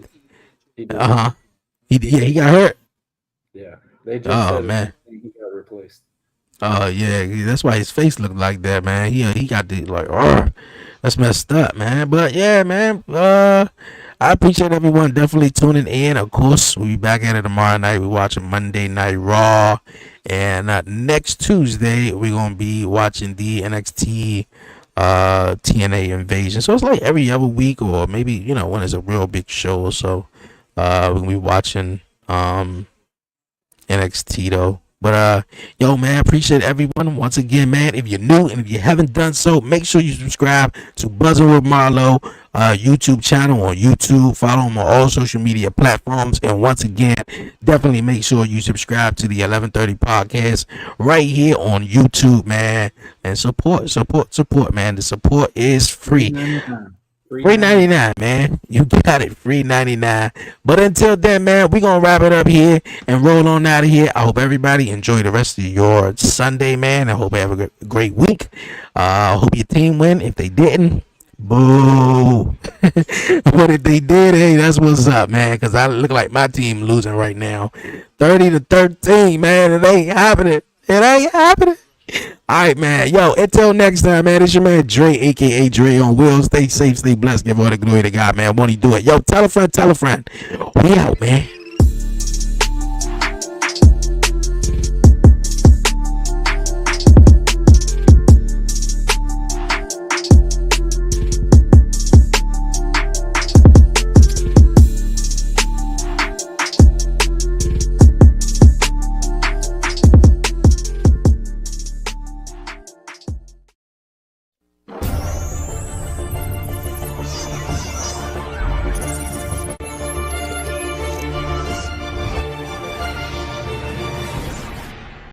he got hurt. Yeah, they just said man, he got replaced. Yeah, that's why his face looked like that, man. He got the like, that's messed up, man. But yeah, man, I appreciate everyone definitely tuning in. Of course, we'll be back at it tomorrow night. We're watching Monday Night Raw, and next Tuesday we're gonna be watching the NXT TNA Invasion. So it's like every other week, or maybe when it's a real big show or so. We're gonna be watching NXT though. But yo, man, appreciate everyone once again, man. If you're new and if you haven't done so, make sure you subscribe to Buzzing with Marlo YouTube channel on YouTube. Follow him on all social media platforms. And once again, definitely make sure you subscribe to the 11:30 podcast right here on YouTube, man. And support, man. The support is free. Free 99, man. You got it. Free 99. But until then, man, we're going to wrap it up here and roll on out of here. I hope everybody enjoy the rest of your Sunday, man. I hope you have a great week. I hope your team win. If they didn't, boo. But if they did, hey, that's what's up, man. Because I look like my team losing right now. 30-13, man. It ain't happening. It ain't happening. All right, man. Yo, until next time, man. It's your man Dre, aka Dre on Wheels. Stay safe, stay blessed. Give all the glory to God, man. Won't he do it? Yo, tell a friend. We out, man.